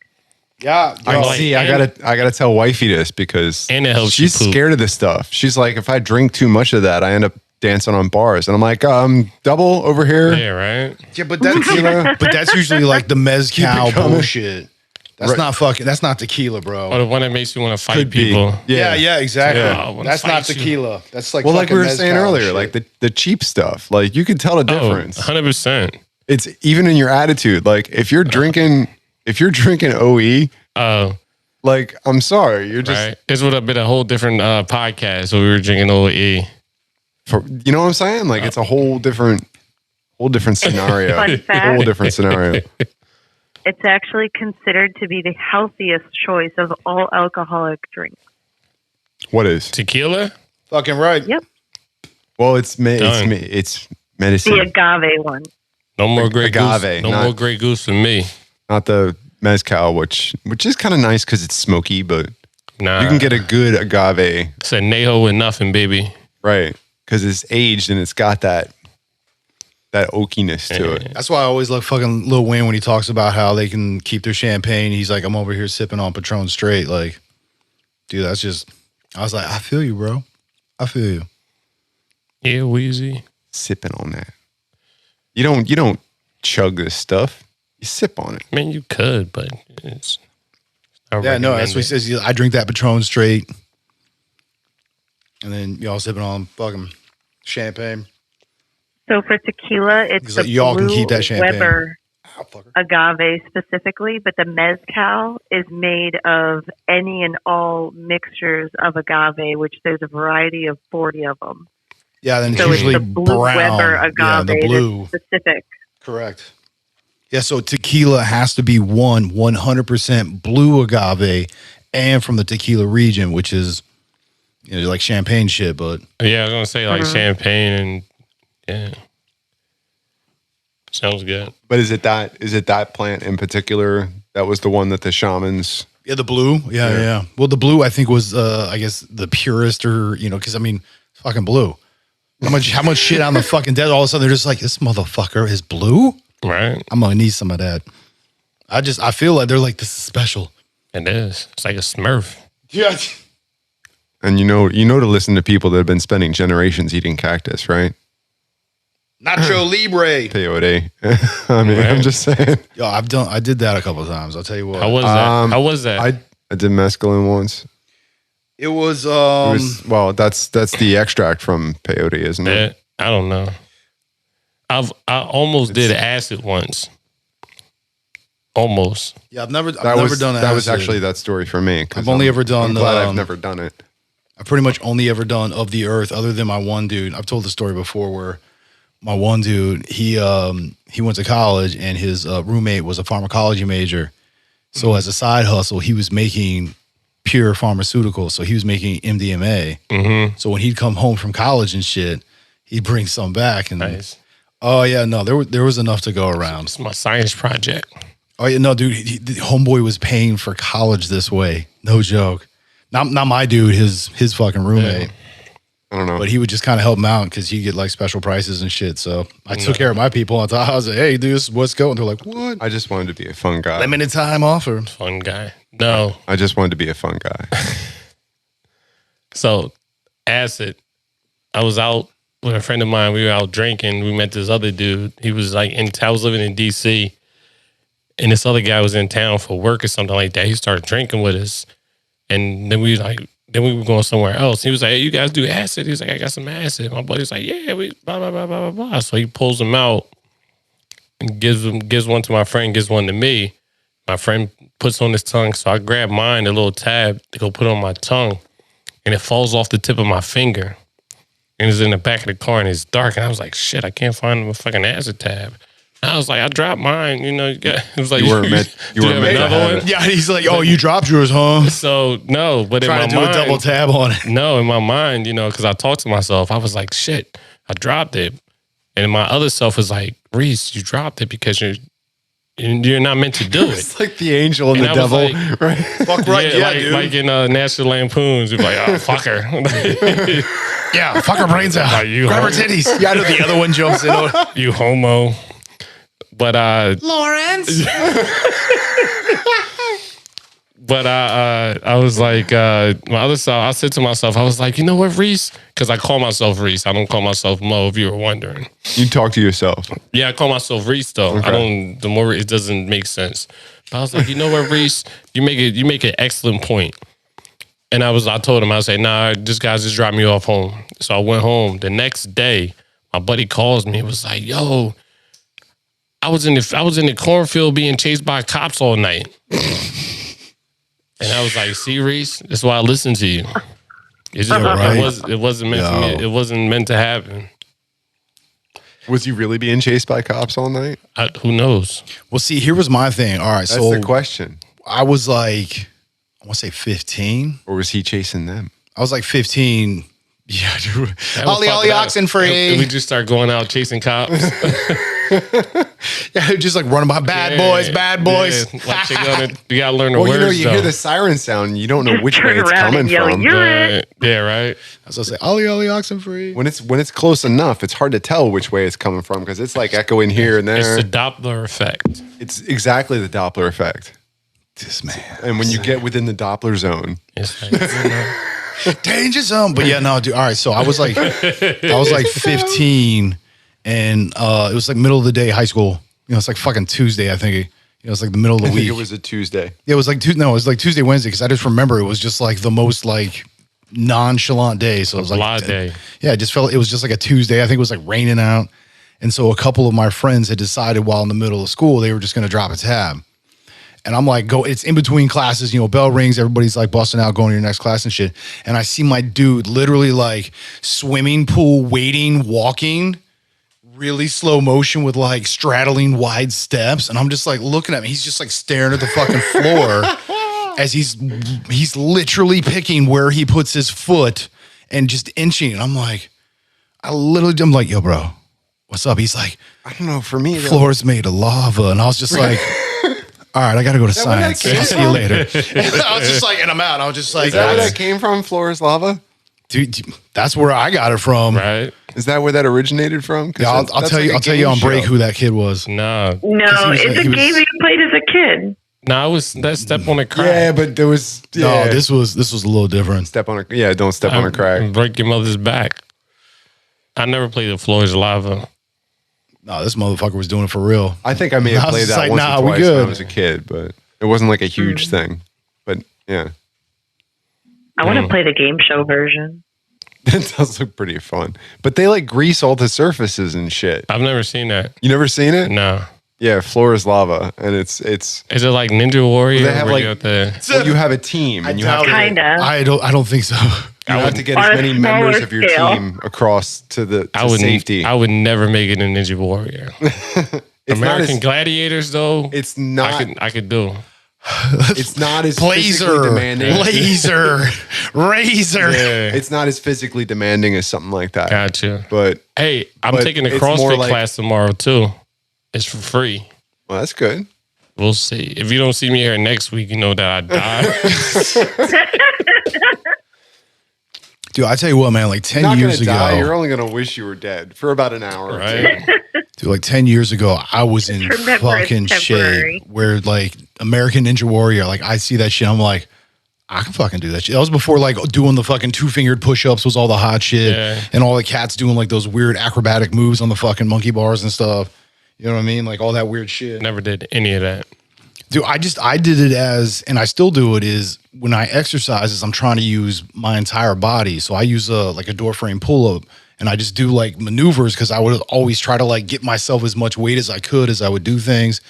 Yeah. I like- see. I gotta tell wifey this because And it helps she's you poop. scared of this stuff. She's like, if I drink too much of that, I end up dancing on bars, and I'm like, double over here. Yeah, right. Yeah, but that's usually like the mezcal it coming. bullshit. That's Right. not fucking. That's not tequila, bro. Or the one that makes you want to fight Could be. people. Yeah, exactly. Yeah, I wanna That's not fight you. tequila. That's like Well, like we fucking were saying mezcal earlier, shit. like the cheap stuff. Like you could tell the Oh, difference. 100%. It's even in your attitude. Like if you're drinking OE, like I'm sorry, you're just Right. This would have been a whole different podcast. So we were drinking OE. you know what I'm saying? Like it's a whole different scenario. Fun fact. Whole different scenario. It's actually considered to be the healthiest choice of all alcoholic drinks. What is? Tequila? fucking right. Yep. Well, it's Done. it's medicine, The agave one. No more Grey Agave, Goose. No not- more Grey Goose for me. not the mezcal, which is kind of nice because it's smoky, but Nah. you can get a good agave, It's a Neho with nothing, baby. right? Because it's aged and it's got that oakiness to it. That's why I always love fucking Lil Wayne when he talks about how they can keep their champagne. He's like, I'm over here sipping on Patrón straight. Like, dude, that's just. I was like, I feel you, bro. I feel you. Yeah, Wheezy. Sipping on that. You don't chug this stuff. You sip on it. I mean, you could, but it's. Yeah, no, that's what he says. I drink that Patrón straight. And then y'all sipping on fucking champagne. So for tequila, it's the y'all can keep that champagne. Weber agave specifically, but the mezcal is made of any and all mixtures of agave, which there's a variety of 40 of them. Yeah, then So it's usually it's the blue brown. Weber agave Yeah, the blue. that's specific. Correct. Yeah, so tequila has to be 100% blue agave and from the tequila region, which is like champagne shit, but Yeah, I was gonna say like champagne and yeah. Sounds good. But is it that plant in particular that was the one that the shamans? yeah, the blue. Yeah. Well, the blue I think was I guess the purest, or because I mean, fucking blue. How much shit on the fucking desert? All of a sudden they're just like, this motherfucker is blue. Right. I'm gonna need some of that. I feel like they're like, this is special. It is. It's like a Smurf. Yeah. And you know to listen to people that have been spending generations eating cactus, right? Nacho Libre. Peyote. I mean, I'm just saying. Yo, I did that a couple of times. I'll tell you what. How was that? How was that? I did mescaline once. It was Well, that's the extract from peyote, isn't it? I don't know. I almost did acid once. Almost. Yeah, I've never done that was actually that story for me. I've only ever done I'm glad I've never done it. I've pretty much only ever done of the earth, other than my one dude. I've told the story before where my one dude, he went to college and his roommate was a pharmacology major. So as a side hustle, he was making pure pharmaceuticals. So he was making MDMA. Mm-hmm. So when he'd come home from college and shit, he'd bring some back. And Nice. oh yeah, no, there was enough to go around. It's my science project. Oh yeah, no, dude, the homeboy was paying for college this way. No joke. Not my dude, his fucking roommate. Yeah. I don't know. But he would just kind of help him out because he'd get like special prices and shit. So I took care of my people. I thought, I was like, hey, dude, this is what's going. They're like, what? I just wanted to be a fun guy. Limited time offer. Fun guy. No. I just wanted to be a fun guy. So, acid. I was out with a friend of mine. We were out drinking. We met this other dude. He was like I was living in DC. And this other guy was in town for work or something like that. He started drinking with us. And then we were going somewhere else. He was like, hey, you guys do acid? He was like, I got some acid. My buddy's like, yeah, we blah, blah, blah, blah, blah, blah. So he pulls them out and gives one to my friend, gives one to me. My friend puts on his tongue. So I grab mine, a little tab, to go put it on my tongue. And it falls off the tip of my finger. And it's in the back of the car and it's dark. And I was like, shit, I can't find my fucking acid tab. I was like, I dropped mine. It was like, You weren't meant to have it. Yeah, he's like, oh, you dropped yours, huh? So, no, but Trying in to my do mind, a double tab on it. no, in my mind, because I talked to myself, I was like, shit, I dropped it. And my other self was like, Reese, you dropped it because you're not meant to do it. It's like the angel and And the I was devil, like- right? Fuck right, yeah, dude. like in National Lampoons, you're like, oh, fuck her. Yeah, fuck her brains out. Like, you Grab her homo. titties. Yeah, I know the other one jumps in. You homo. But Lawrence. But I was like, my other self, I said to myself, I was like, you know what, Reese? Because I call myself Reese. I don't call myself Mo, if you were wondering. You talk to yourself. Yeah, I call myself Reese, though. Okay. The more it doesn't make sense. But I was like, you know what, Reese? You make an excellent point. And I told him, I said, nah, this guy just dropped me off home. So I went home. The next day, my buddy calls me and was like, yo, I was in the cornfield being chased by cops all night. And I was like, see, Reese, that's why I listen to you. It's just, right. it wasn't meant for me. It wasn't meant to happen. Was he really being chased by cops all night? Who knows? Well, see, here was my thing. All right, That's so the question. I was like, I want to say 15. Or was he chasing them? I was like 15. Yeah, dude. That was Ollie, fucked up. oxen free. And we just start going out chasing cops. Yeah, just like running by bad boys. Yeah. Like you gotta learn the words. You hear the siren sound, you don't know Just which turn way it's around coming and yell, from. "You're it." Yeah, right. As I say, ollie, ollie, oxen free. When it's close enough, it's hard to tell which way it's coming from because it's like echoing here and It's there. the Doppler effect. It's exactly the Doppler effect. This man. And when you get within the Doppler zone, It's like, Danger zone. But yeah, no, dude. All right. So I was like 15 and it was like middle of the day, high school. You know, it's like fucking Tuesday, I think. It's like the middle of the I week. think it was a Tuesday. Yeah, it was like it was like Tuesday, Wednesday, because I just remember it was just like the most like nonchalant day. So it was like blah day. Yeah, it just felt it was just like a Tuesday. I think it was like raining out. And so a couple of my friends had decided while in the middle of school, they were just gonna drop a tab. And I'm like, it's in between classes, bell rings, everybody's like busting out, going to your next class and shit. And I see my dude literally like swimming pool, waiting, walking, really slow motion with like straddling wide steps. And I'm just like looking at me. He's just like staring at the fucking floor as he's literally picking where he puts his foot and just inching. And I'm like, I'm like, yo, bro, what's up? He's like, I don't know. For me, floor's made of lava. And I was just like, all right, I got to go to science. I'll see you later. I was just like, and I'm out. I was just like, is that where that came from? Floor is lava? Dude, that's where I got it from. Right? Is that where that originated from? Yeah, I'll tell you. I'll tell you on break who that kid was. No. No, it's a game you played as a kid. No, it was that step on a crack. Yeah, but there was No, this was a little different. Don't step on a crack. Break your mother's back. I never played the floor is lava. No, this motherfucker was doing it for real. I think I may have I was played just that like, once nah, or we twice when I good. was a kid, but it wasn't like a huge thing. But yeah, I want to play the game show version. that does look pretty fun. But they like grease all the surfaces and shit. I've never seen that. You never seen it? No. Yeah, floor is lava, and it's. Is it like Ninja Warrior? They have where like you have to- well, you have a team, and you have to. Kinda. I don't think so. You have to get On as a many members smaller of your scale. team across to the safety. I would never make it in Ninja Warrior. It's not American as- Gladiators, though. It's not. I could do. It's not as physically Blazer, demanding. laser, razor. Yeah. It's not as physically demanding as something like that. Gotcha. But Hey, I'm But taking a it's more CrossFit like- class tomorrow too. It's for free. well, that's good. We'll see. If you don't see me here next week, you know that I died. Dude, I tell you what, man, like 10 You're not years gonna die. You're ago, only gonna wish you were dead for about an hour. right? dude, like 10 years ago, I was in Remember, it's fucking temporary. shape where like American Ninja Warrior, like I see that shit, I'm like, I can fucking do that shit. That was before like doing the fucking 2-fingered push-ups was all the hot shit, Yeah. and all the cats doing like those weird acrobatic moves on the fucking monkey bars and stuff. You know what I mean? Like all that weird shit. Never did any of that. Dude, I did it as, and I still do it, is when I exercise is I'm trying to use my entire body. So I use like a door frame pull-up, and I just do like maneuvers because I would always try to like get myself as much weight as I could as I would do things.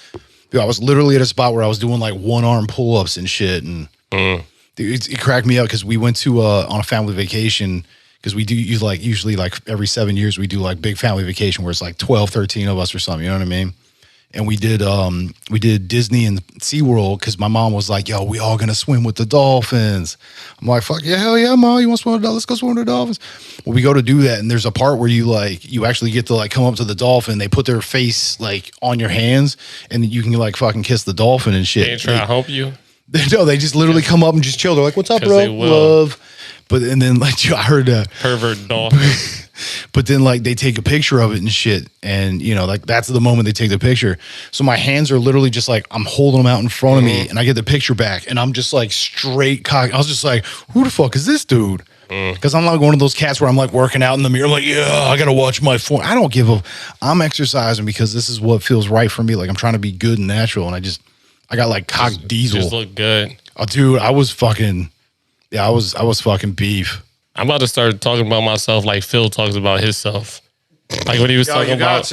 Dude, I was literally at a spot where I was doing like one-arm pull-ups and shit. And dude, it cracked me up because we went to on a family vacation, because we do use like usually like every 7 years we do like big family vacation where it's like 12, 13 of us or something. You know what I mean? And we did Disney and SeaWorld because my mom was like, yo, we all gonna swim with the dolphins. I'm like, fuck yeah, hell yeah, mom, you want to swim with the dolphins? Let's go swim with the dolphins. Well, we go to do that, and there's a part where you actually get to like come up to the dolphin. They put their face like on your hands, and you can like fucking kiss the dolphin and shit. They ain't trying to help you. No, they just literally come up and just chill. They're like, what's up, 'Cause bro? they will. Love. But and then like I heard Pervert dolphin. but then like they take a picture of it and shit, and like that's the moment they take the picture. So my hands are literally just like I'm holding them out in front of me, and I get the picture back, and I'm just like straight cock. I was just like, who the fuck is this dude? Because I'm like one of those cats where I'm like working out in the mirror, like, yeah, I gotta watch my form. I don't give a. I'm exercising because this is what feels right for me. Like I'm trying to be good and natural, and I got like cock diesel. Just look good. Oh, dude, I was fucking beef. I'm about to start talking about myself like Phil talks about himself. Like when he was talking about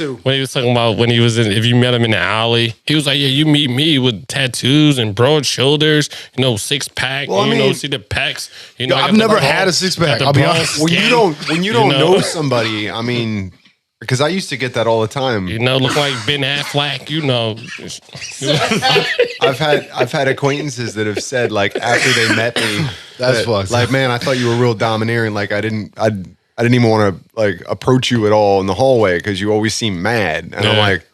when he was in, if you met him in the alley, he was like, yeah, you meet me with tattoos and broad shoulders, 6-pack, Well, I mean, see the pecs. I've never had a 6-pack. I'll be honest. when you don't know somebody, I mean, because I used to get that all the time. Look like Ben Affleck, I've had acquaintances that have said like after they met me, That's fucked like, up. man, I thought you were real domineering. Like I didn't even want to like approach you at all in the hallway because you always seem mad. And I'm Yeah. like,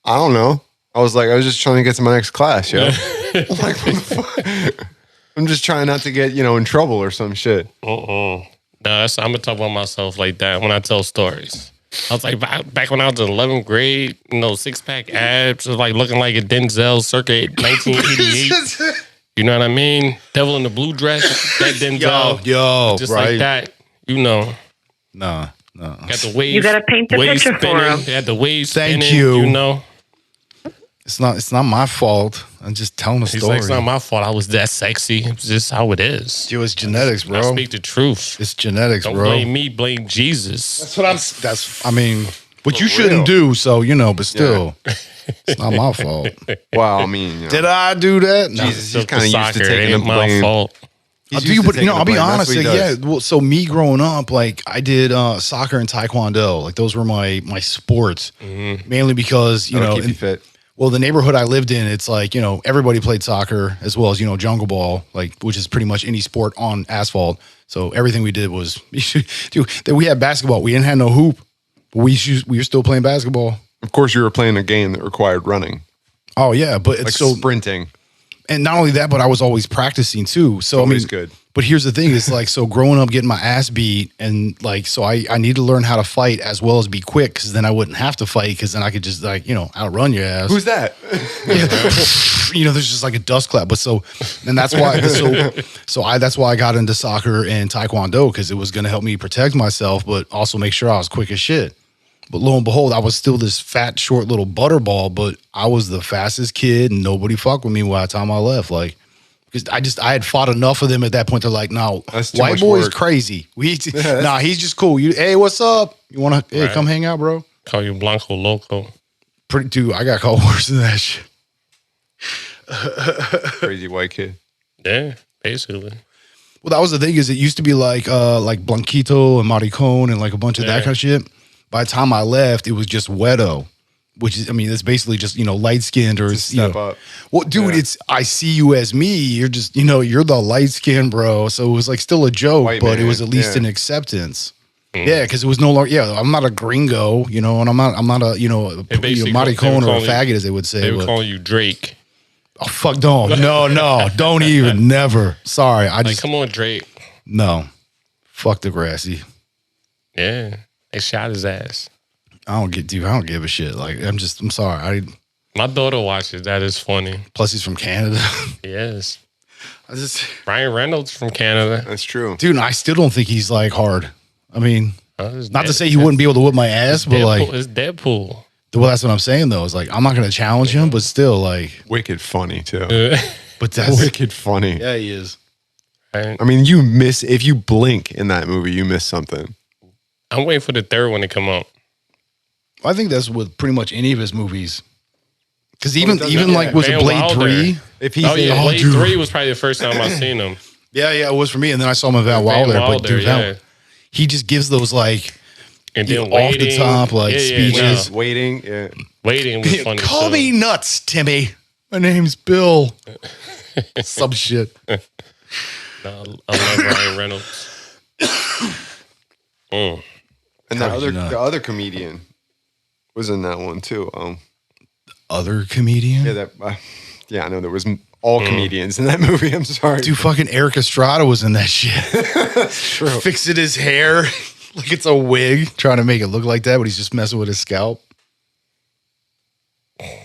I don't know. I was just trying to get to my next class, yo. I'm like, what the fuck? I'm just trying not to get, in trouble or some shit. No, I'm gonna talk about myself like that when I tell stories. I was like, back when I was in 11th grade, 6-pack abs, was like looking like a Denzel circa 1988. You know what I mean? Devil in the blue dress, that Denzel. Yo, just right. like that, No. Got the wave. You gotta paint the picture for him. They had the waves Thank spinning, you. It's not my fault. I'm just telling a He's story. like, it's not my fault. I was that sexy. It's just how it is. Yo, it's genetics, bro. I speak the truth. It's genetics, Don't bro. blame me, blame Jesus. I mean, what you shouldn't do, so, but still, it's not my fault. Well, I mean, Did I do that? No. Jesus, he's kind of used to It taking the ain't my blame. fault. I'll be honest. Well, so me growing up, like I did soccer and taekwondo. Like those were my sports, mainly because Keep you fit. well, the neighborhood I lived in, it's like everybody played soccer as well as jungle ball, like which is pretty much any sport on asphalt. So everything we did was, dude. We had basketball. We didn't have no hoop, but we were still playing basketball. Of course, you were playing a game that required running, Oh yeah, but it's like so sprinting. and not only that, but I was always practicing too. So Always I mean, good. But here's the thing: is like so growing up, getting my ass beat, and like so I need to learn how to fight as well as be quick, because then I wouldn't have to fight, because then I could just outrun your ass. Who's that? There's just like a dust cloud. But and that's why that's why I got into soccer and taekwondo, because it was going to help me protect myself, but also make sure I was quick as shit. But lo and behold, I was still this fat, short little butterball, but I was the fastest kid, and nobody fucked with me by the time I left. Like, because I had fought enough of them at that point. They're like, no, That's too white much boy's work. crazy. Nah, he's just cool. Hey, what's up? You want to, Right. come hang out, bro? Call you Blanco Loco. Dude, I got called worse than that shit. Crazy white kid. Yeah, basically. Well, that was the thing, is it used to be like Blanquito and Maricon and like a bunch of that Yeah. kind of shit. By the time I left, it was just Wedo, which is, I mean, it's basically just, light skinned or, Step up. Well, dude, Yeah. I see you as me. You're just, you're the light skinned bro. So it was like still a joke, White but it man, was at least yeah. an acceptance. Yeah, because it was no longer, I'm not a gringo, and I'm not a, basically- maricon they or were a calling faggot, as they would say. They were but- calling you Drake. oh, fuck, don't. No, don't even, never. Sorry, I Like, just, come on, Drake. no. Fuck the grassy. Yeah, they shot his ass. I don't give a shit. Like, I'm sorry. My daughter watches. That is funny. Plus, he's from Canada. Yes. I just, Ryan Reynolds from Canada. That's true. dude, I still don't think he's like hard. I mean, It's not to Dead- say he wouldn't be able to whip my ass, but Deadpool. like, It's Deadpool. well, that's what I'm saying though. It's like, I'm not going to challenge him, but still, like, Wicked funny too. but that's, Wicked funny. yeah, he is. Right? I mean, if you blink in that movie, you miss something. I'm waiting for the third one to come out. I think that's with pretty much any of his movies. Because it even doesn't- like, was it Van Blade Wilder. 3? If he's Oh yeah, Blade dude. 3 was probably the first time I seen him. Yeah, it was for me. And then I saw him in Van Wilder. But dude, yeah. he just gives those like, And you then know, off the Waiting. top, like, speeches. waiting, yeah. Waiting was funny. call too. me nuts, Timmy. My name's Bill. Some shit. No, I love Ryan Reynolds. And How did you not? the other comedian was in that one too. Other comedian? Yeah, I know there was all comedians in that movie. I'm sorry. Dude, fucking Eric Estrada was in that shit. True. Fixing his hair like it's a wig, trying to make it look like that, but he's just messing with his scalp.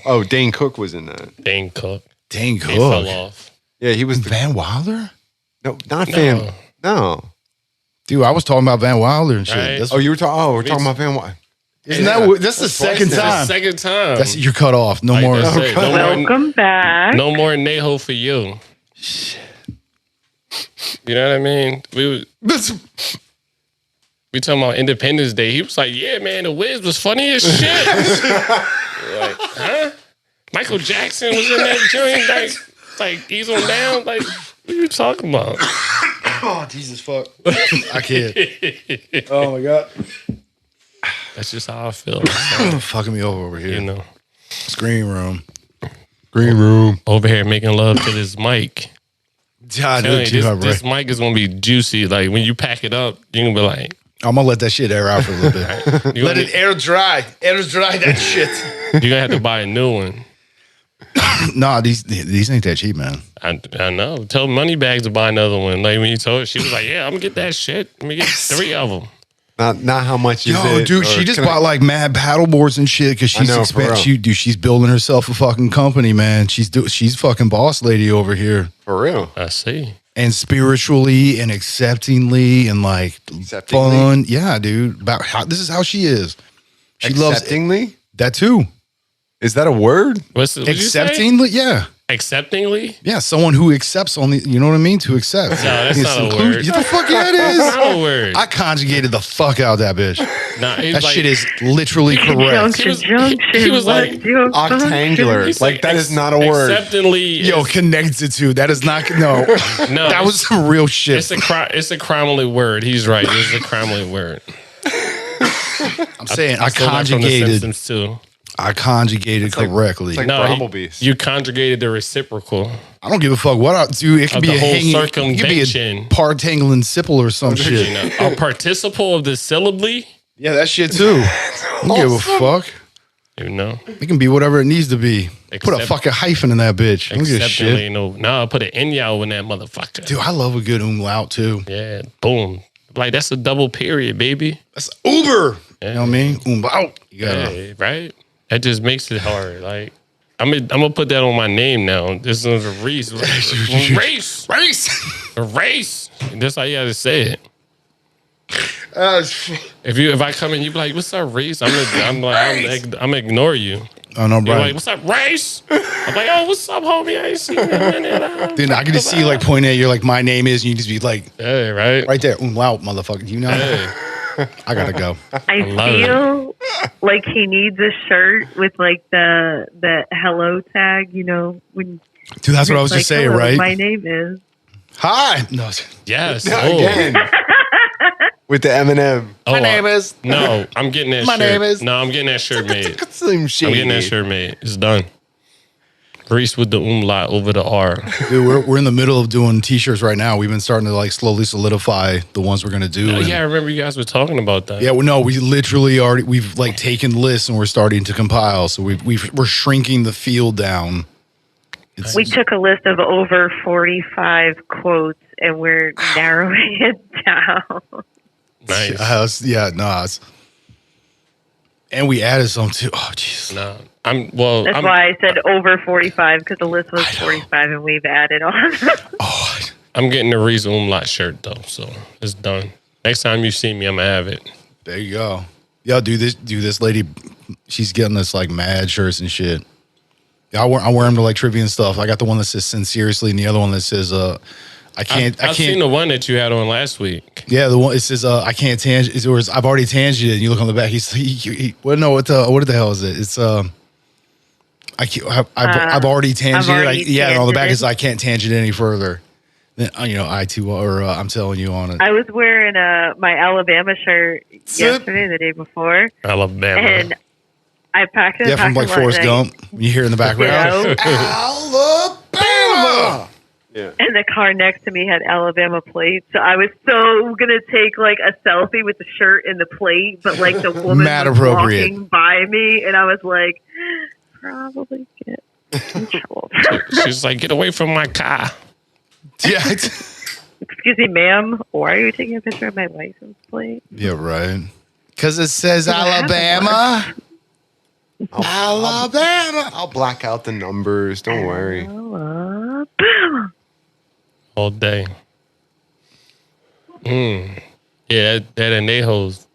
Oh, Dane Cook was in that. Dane Cook. Dang He fell Cook. off. Yeah, he was. Van Wilder? No, not No. Van. No. Dude, I was talking about Van Wilder and shit. Right. That's, Oh, you were talking. Oh, we're talking about Van. isn't yeah. that that's the second That's the time? second time. That's you're cut off. No Like more. that's it. No more, Welcome back. no more Neho for you. You know what I mean? We talking about Independence Day. He was like, "Yeah, man, the Wiz was funny as shit." Like, huh? Michael Jackson was in that joint. Like he's on down. Like, what are you talking about? Oh, Jesus fuck. I can't. Oh my God. That's just how I feel. Fucking me over here. You know, Screen room. Green Room. over here making love to this mic. I Telling do you, too. this mic is gonna be juicy. Like when you pack it up, you're gonna be like, I'm gonna let that shit air out for a little bit. Let it air dry that shit. You're gonna have to buy a new one. Nah, these ain't that cheap, man. I know. Tell Moneybags to buy another one. Like when you told her, she was like, "Yeah, I'm gonna get that shit. Let me get 3 of them." Not how much is Yo, it? dude, she just bought like mad paddle boards and shit because she's building herself a fucking company, man. She's fucking boss lady over here. For real. I see. And spiritually and acceptingly and like fun. Yeah, dude. This is how she is. She loves that too. Is that a word? What'd you say? Acceptingly, yeah. Acceptingly? Yeah, someone who accepts on the, you know what I mean? To accept. No, that's not a word. Get the fuck out of this. That's not a word. I conjugated the fuck out of that bitch. Nah, that shit is literally correct. He was like octangular. Like that is not a word. Acceptingly. Yo, connected to. That is not, no. No. That was some real shit. It's a criminally word. He's right. It's a criminally word. I'm saying I conjugated. I conjugated correctly. It's like Bumblebees. You conjugated the reciprocal. I don't give a fuck what I do. It could be a hanging, it could be a partangling sipple or some shit. A participle of the syllably? Yeah, that shit too. I don't give a fuck. You know? It can be whatever it needs to be. Put a fucking hyphen in that bitch. I don't give a shit. No, put an inyao in that motherfucker. Dude, I love a good umlaut too. Yeah, boom. Like that's a double period, baby. That's Uber. Yeah. You know what I mean? Umlaut. Yeah, right? That just makes it hard. Like I'm gonna put that on my name now. This is a Reese. Race. A race. That's how you gotta say it. If I come in, you be like, "What's up, Reese?" I'm gonna ignore you. Oh no, bro. You're like, "What's up, Race?" I'm like, "Oh, what's up, homie? I ain't seen you in a minute." Dude, I can just see you like pointing at you like my name is, and you just be like, "Hey, right there, umlaut, motherfucker." You know. Hey. I gotta go. I feel like he needs a shirt with like the hello tag. You know when. Dude, that's what I was just saying, right? My name is. Hi. No. Yes. Again. With the Eminem. My name is. No, I'm getting that shirt. My name is. No, I'm getting that shirt made. Slim Shady. I'm getting that shirt made. It's done. Reese with the umlaut over the R. Dude, we're in the middle of doing t-shirts right now. We've been starting to like slowly solidify the ones we're gonna do. Yeah, I remember you guys were talking about that. Yeah, well, no, we literally we've like taken lists and we're starting to compile. So we're shrinking the field down. We took a list of over 45 quotes and we're narrowing it down. Nice. And we added some too. Oh, jeez. No. That's why I said over 45 because the list was 45 and we've added on. I'm getting the Reese umlaut shirt though, so it's done. Next time you see me, I'm gonna have it. There you go. Yo, this lady, she's getting us like mad shirts and shit. Yeah, I wear them to like trivia and stuff. I got the one that says "Sincerely" and the other one that says I've seen the one that you had on last week. Yeah, the one it says I can't tangent. I've already tangented. And you look on the back. What the hell is it? It's I've already tangented. On the back is I can't tangent any further. Then I'm telling you on it. I was wearing my Alabama shirt yesterday, the day before. Alabama. And I packed it. Yeah, from like Forrest Gump. You hear in the background. Alabama. Yeah. And the car next to me had Alabama plates. So I was so going to take like a selfie with the shirt and the plate, but like the woman was walking by me and I was like, probably get in trouble. She's like, get away from my car. Yeah. Excuse me, ma'am. Why are you taking a picture of my license plate? Yeah, right. Because it says Alabama. Alabama. I'll black out the numbers. Don't worry. Alabama. All day. Yeah, that Añejo's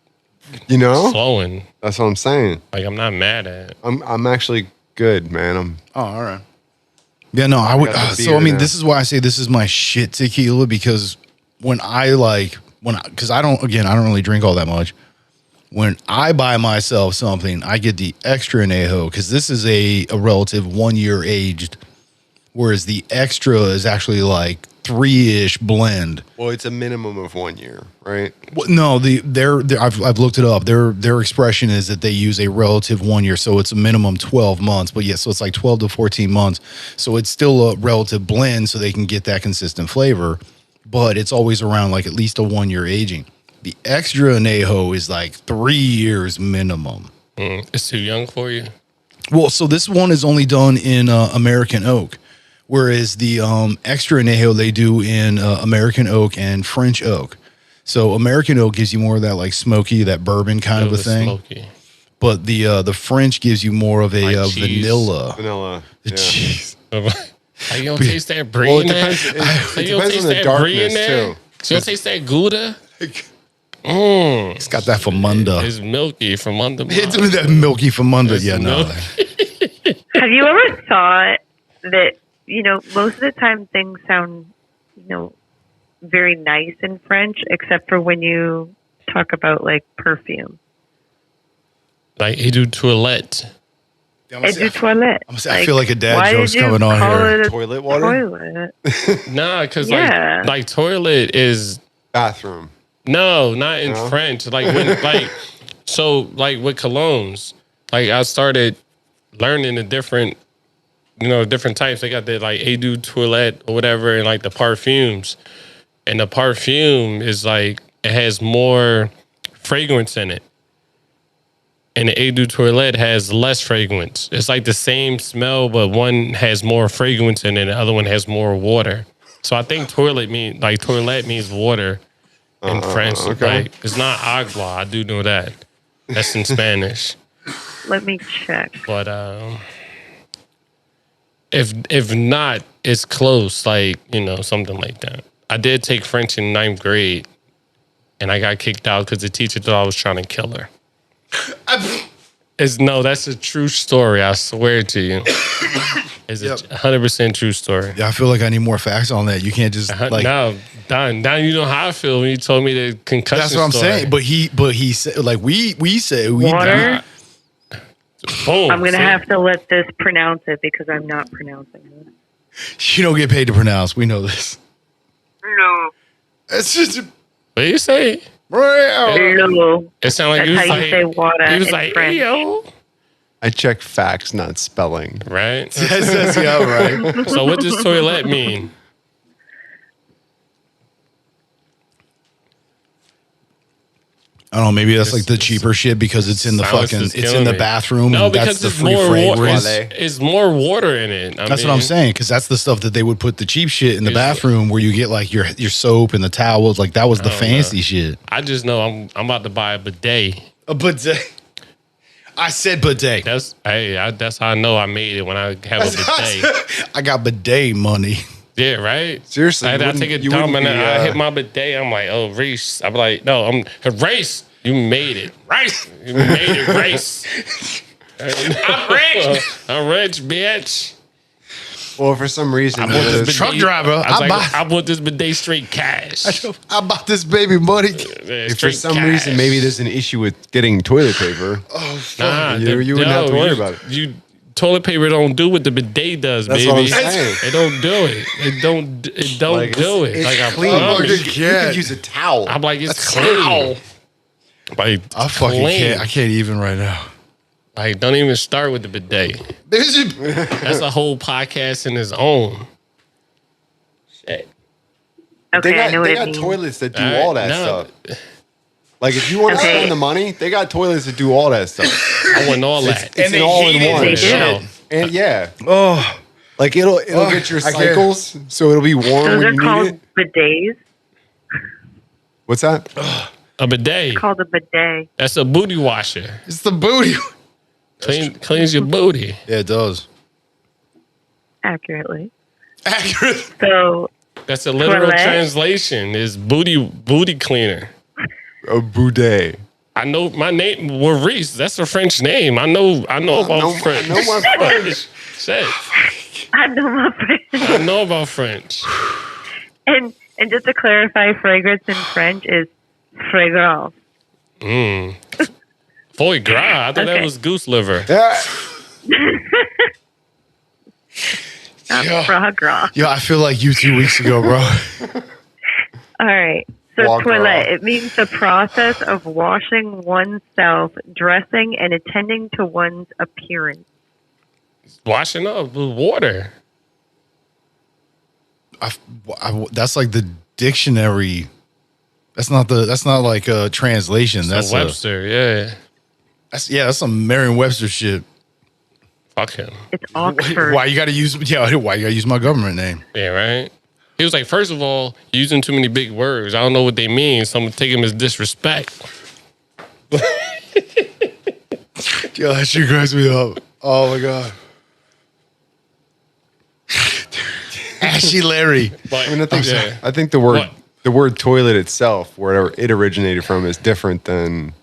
flowing. That's what I'm saying. Like I'm not mad at it. I'm actually good, man. All right. Yeah, no, I would. This is why I say this is my shit tequila because because I don't really drink all that much. When I buy myself something, I get the extra Añejo because this is a relative 1 year aged, whereas the extra is actually like 3-ish blend. Well, it's a minimum of 1 year, right? Well, no, I've looked it up. Their expression is that they use a relative 1 year, so it's a minimum 12 months. But yeah, so it's like 12 to 14 months. So it's still a relative blend, so they can get that consistent flavor. But it's always around like at least a 1 year aging. The extra añejo is like 3 years minimum. It's too young for you. Well, so this one is only done in American oak, whereas the extra añejo they do in American oak and French oak. So American oak gives you more of that like smoky, that bourbon kind of a thing. Smoky. But the French gives you more of a Like cheese. vanilla. Vanilla. The Yeah. cheese. You don't taste that brie Well, in it there? depends. It You don't depends taste on the that brie in darkness there? too. So you don't taste that Gouda? It's got that from under. It's milky from under. It's that milky from under. It's Yeah, no. milky. Have you ever thought that, most of the time things sound, very nice in French, except for when you talk about like perfume? Like Eau de Toilette. Et du toilette. I feel like a dad why joke's did you coming on call here. it a Toilet water? toilet? Nah, because Yeah. like toilet is Bathroom. no, not in No? French. Like when so with colognes, like I started learning the different types. They got the like Eau de Toilette or whatever, and like the perfumes. And the perfume is like it has more fragrance in it. And the Eau de Toilette has less fragrance. It's like the same smell, but one has more fragrance in it, and the other one has more water. So I think toilet means water in French. okay. Like it's not agua. I do know that. That's in Spanish. Let me check. But if not, it's close. Like something like that. I did take French in 9th grade, and I got kicked out because the teacher thought I was trying to kill her. That's a true story. I swear to you. It's a 100% true story. Yeah, I feel like I need more facts on that. You can't just like. Now you know how I feel when you told me the concussion. That's what I'm story. saying. But he said like we said we. Water. Boom. I'm gonna have to let this pronounce it because I'm not pronouncing it. You don't get paid to pronounce. We know this. No. It's just. What do you say? No. It sounded like That's you was how you like, say water he was in like, French. yo. I check facts, not spelling. Right? Yeah, right. So what does toilet mean? I don't know. Maybe that's like the cheaper shit because it's in the Silence fucking. is It's killing in the me. bathroom. No, and because that's the it's free more fragrance. water. It's more water in it. That's what I'm saying. Because that's the stuff that they would put the cheap shit in the bathroom where you get like your soap and the towels. Like that was the fancy shit. I just know I'm about to buy a bidet. A bidet. I said bidet. That's how I know I made it when I have a bidet. I got bidet money. Yeah, right? Seriously, I you take a wouldn't- you dump and wouldn't be, I hit my bidet. I'm like, oh, Reese. I'm like, no, I'm Race. You made it. Right. You made it, Race. I'm rich. I'm rich, bitch. Well, for some reason, I want this bidet. Truck driver, I want this bidet straight cash. I bought this baby money. Yeah, if for straight some cash. reason maybe there's an issue with getting toilet paper, Nah, you wouldn't have to worry about it. Toilet paper don't do what the bidet does, That's baby. what I'm saying. It don't do it. It don't like, do it. it's Like I clean. promise. You could use a towel. I'm like, it's clean. Like I fucking clean. can't. I can't even right now. Like, don't even start with the bidet. That's a whole podcast in its own. Shit. Okay, I know what they it got means. toilets that do All right, all that no. stuff. Like if you want to Okay. spend the money, they got toilets that do all that stuff. I want all that. It's an all in one. They do. No. And yeah, Oh, like it'll get your I can't. cycles, so it'll be warm Those when are you called need it. bidets. What's that? A bidet. It's called a bidet. That's a booty washer. it's the booty. Cleans your booty. Yeah, it does. Accurately. Accurate. So That's a literal Toilet? translation. Is booty cleaner. A boudet. I know my name. Well, Reese. That's a French name. I know about French. I know my French. Shit. I know my friend. I know about French. And just to clarify, fragrance in French is fragrance. Foie gras. I thought that Okay. was goose liver. Yeah. Not Yeah. fragrance. Yo, I feel like you 2 weeks ago, bro. All right. So Foie gras. toilet, it means the process of washing oneself, dressing, and attending to one's appearance. Washing up with water. That's like the dictionary. That's not like a translation. That's Webster, yeah. That's some Merriam-Webster shit. Fuck him. It's Oxford. Why you gotta use my government name? Yeah, right? He was like, first of all, you're using too many big words. I don't know what they mean, so I'm gonna take him as disrespect. Yo, that shit cracks me up. Oh my god. Ashy Larry. But, I mean, yeah. I think the word toilet itself, wherever it originated from, is different than,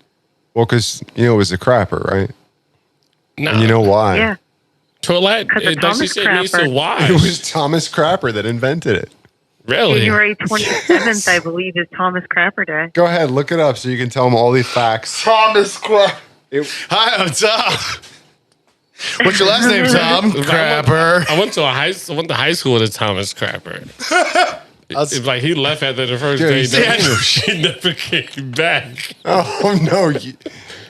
well, because it was a crapper, right? Nah. And you know why? Yeah. Toilet, Because of like she Thomas said, needs to Crapper. wash. It was Thomas Crapper that invented it. Really? January 27th, I believe, is Thomas Crapper Day. Go ahead, look it up so you can tell them all these facts. Thomas Crapper. It, Hi, I'm Tom. What's your last name, Tom? Crapper. I went to high school with a Thomas Crapper. It's like he left after the first Dude, day. he's He never came back. oh no! He's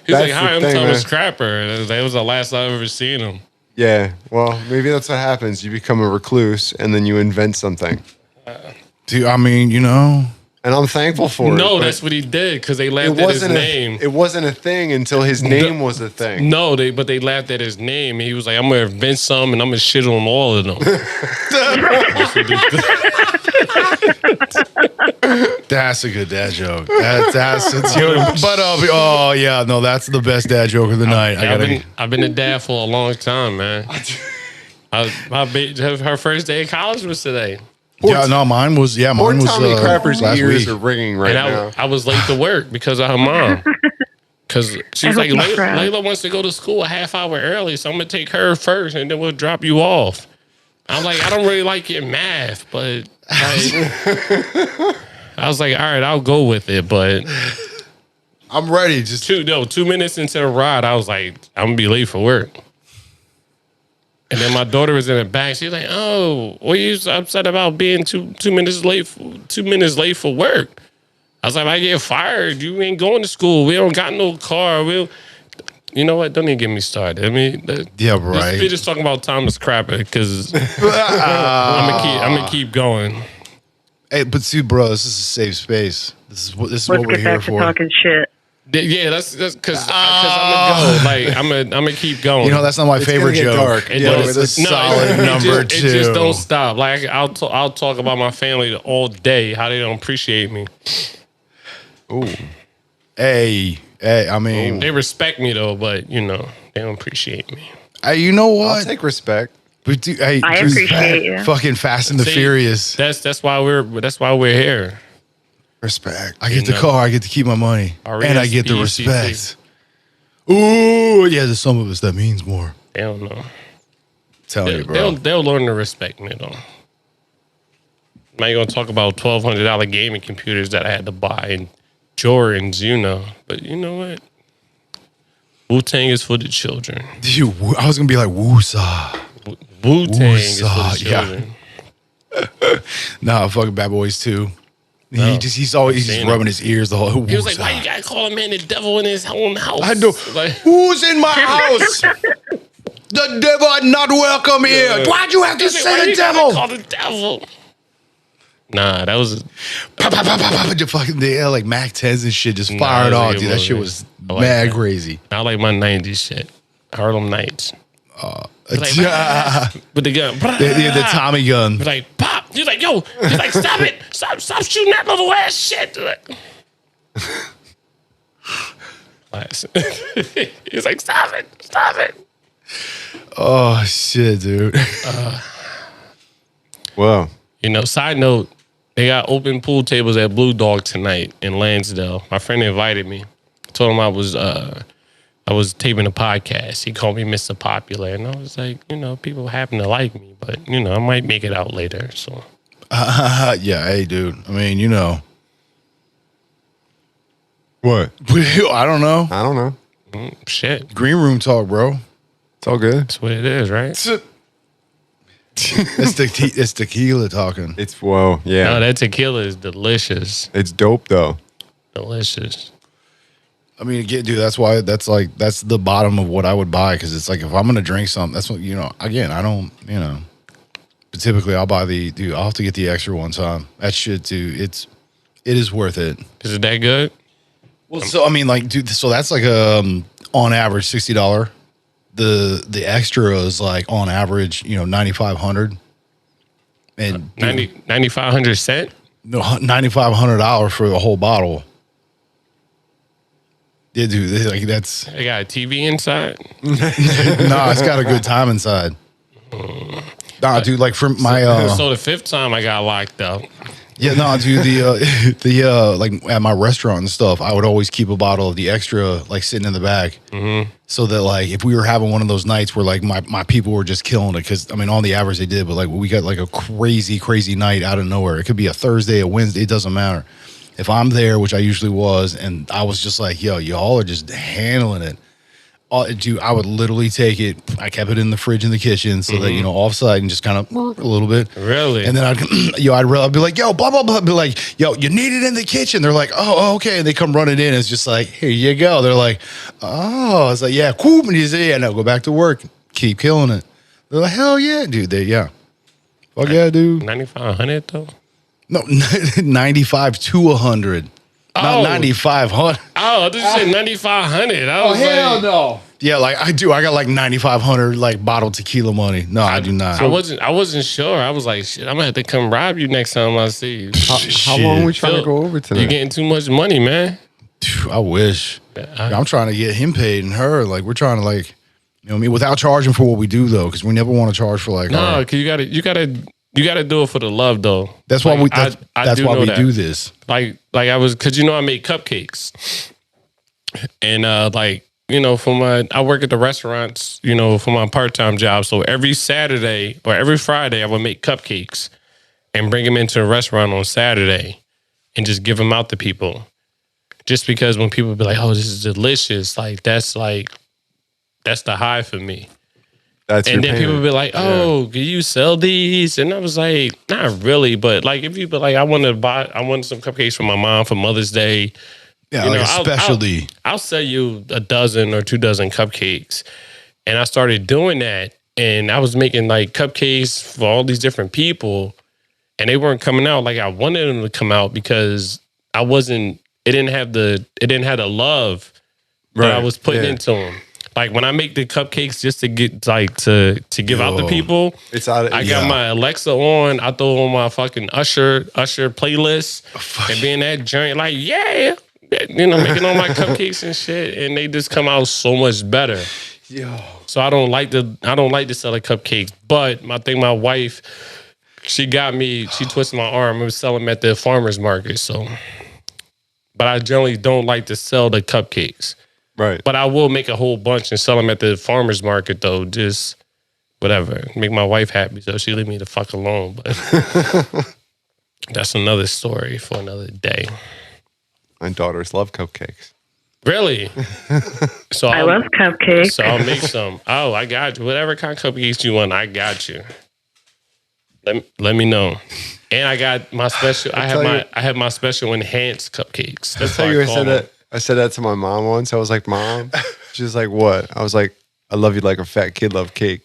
like, "Hi, I'm Thomas Crapper." That was the last I've ever seen him. Yeah, well, maybe that's what happens. You become a recluse and then you invent something. Dude, I mean, And I'm thankful for it. No, but that's what he did because they it laughed at his wasn't name. It wasn't a thing until his name was a thing. No, but they laughed at his name. And he was like, "I'm gonna invent some and I'm gonna shit on all of them." that's a good dad joke. That's that's the best dad joke of the night. I've been a dad for a long time, man. Her first day of college was today. Mine was Poor Tommy Crapper's last ears week. are ringing right now. I was late to work because of her mom. Because she was like, Layla wants to go to school a half hour early, so I'm going to take her first and then we'll drop you off. I'm like, I don't really like your math, but I was like, all right, I'll go with it. But I'm ready. Just 2 minutes into the ride, I was like, I'm going to be late for work. And then my daughter was in the back. She's like, "Oh, what are you upset about being 2 minutes late? 2 minutes late for work?" I was like, "I get fired. You ain't going to school. We don't got no car. You know what? Don't even get me started. I mean, right. We're just talking about Thomas Crapper because I'm gonna keep going. Hey, but see, bro, this is a safe space. This is what we're here for. Talking shit. Yeah, that's because I'm gonna go. Like I'm gonna keep going. That's not my favorite gonna get joke. dark. But it's a solid number two. It just don't stop. Like I'll talk about my family all day. How they don't appreciate me. Ooh. Hey, I mean, They respect me though, but they don't appreciate me. hey, you know what? I'll take respect. But hey, I appreciate you. Fucking Fast and the See, Furious. That's why we're here. Respect. I get the car. I get to keep my money, and I get the R-E-S-P-E-C-T. respect. Ooh, yeah. There's some of us that means more. They don't know. Tell you, bro. They'll learn to respect me though. I'm not gonna talk about $1,200 gaming computers that I had to buy and Jordans, But you know what? Wu-Tang is for the children. Dude, I was gonna be like Woosa. Wu-Tang is for the yeah. children. Nah, fucking Bad Boys too. No, He's always seen rubbing his ears the whole. He was like, "Why you gotta call a man the devil in his own house?" I know. Like, Who's in my house? The devil are not welcome here. Why'd you have to he's like, "Why say the you gotta devil? call the devil. Nah, that was Just fucking like Mac 10s and shit just Nah, fired it was a off, good dude. That movie. shit was I like mad that. crazy. I like my '90s shit. Harlem Nights. Like, with the gun. the Tommy gun. Like, pop. He's like, yo. He's like, stop it. Stop shooting that little ass shit. He's like, stop it. Oh shit, dude. Whoa. Side note, they got open pool tables at Blue Dog tonight in Lansdale. My friend invited me. I told him I was taping a podcast. He called me Mr. Popular. And I was like, people happen to like me, but, I might make it out later. So, Yeah, hey, dude. I mean, What? I don't know. I don't know. shit. Green room talk, bro. It's all good. That's what it is, right? It's tequila talking. It's whoa. Yeah. No, that tequila is delicious. It's dope though. Delicious. I mean, again, dude, that's the bottom of what I would buy, because it's like, if I'm gonna drink something, that's what, again, I don't, but typically I'll buy I'll have to get the extra one time. That shit, dude, It is worth it. Is it that good? Well, so I mean, like, dude, so that's like on average $60. The extra is like on average, $9,500. And 9,500 cents? No, $9,500 for the whole bottle. Yeah, dude, like that's They got a TV inside? nah, it's got a good time inside. Nah, dude, like for my So the 5th time I got locked up. yeah, no, dude, the like at my restaurant and stuff, I would always keep a bottle of the extra like sitting in the back, so that like if we were having one of those nights where like my people were just killing it, because I mean on the average they did, but like we got like a crazy night out of nowhere. It could be a Thursday, a Wednesday, it doesn't matter. If I'm there, which I usually was, and I was just like, yo, y'all are just handling it. Dude, I would literally take it. I kept it in the fridge in the kitchen so that, offside and just kind of a little bit. Really? And then I'd be like, yo, blah, blah, blah. I'd be like, yo, you need it in the kitchen. They're like, oh, okay. And they come running in. It's just like, here you go. They're like, oh. I was like, yeah, cool. And he said, yeah, no, go back to work. Keep killing it. They're like, hell yeah, dude. Yeah. Fuck yeah, dude. 9,500 though? No, 95 to 100. Not 9,500. Oh, I thought you said 9,500. I was like, no. Yeah, like I do. I got like 9,500 like bottled tequila money. No, I do not. I wasn't sure. I was like, shit, I'm gonna have to come rob you next time I see you. How long we trying to go over tonight? You're getting too much money, man. I wish. I'm trying to get him paid and her. Like we're trying to like, you know what I mean, without charging for what we do though, because we never want to charge for like. No, because you gotta do it for the love though. That's why that's why we do this. Like I was, because I make cupcakes, and I work at the restaurants, for my part-time job. So every Saturday or every Friday, I would make cupcakes and bring them into a restaurant on Saturday, and just give them out to people. Just because when people be like, "Oh, this is delicious," that's the high for me. That's and then people be like, "Oh, can you sell these?" And I was like, "Not really, but like if you be like, I wanted some cupcakes for my mom for Mother's Day." Yeah, like a specialty. I'll sell you a dozen or 2 dozen cupcakes. And I started doing that, and I was making like cupcakes for all these different people, and they weren't coming out like I wanted them to come out because it didn't have the love that I was putting into them. Like when I make the cupcakes just to get like to give out to people, I got my Alexa on. I throw on my fucking Usher playlist, and being that joint, like making all my cupcakes and shit, and they just come out so much better. So I don't like to sell the cupcakes, but my wife, she twisted my arm. I was selling them at the farmer's market. So, but I generally don't like to sell the cupcakes. Right. But I will make a whole bunch and sell them at the farmer's market, though. Just whatever. Make my wife happy so she leave me the fuck alone. But that's another story for another day. My daughters love cupcakes. Really? So I love cupcakes. So I'll make some. Oh, I got you. Whatever kind of cupcakes you want, I got you. Let me know. And I got my special. I have my special enhanced cupcakes. That's how I said that. I said that to my mom once. I was like, "Mom," she was like, "What?" I was like, "I love you like a fat kid love cake."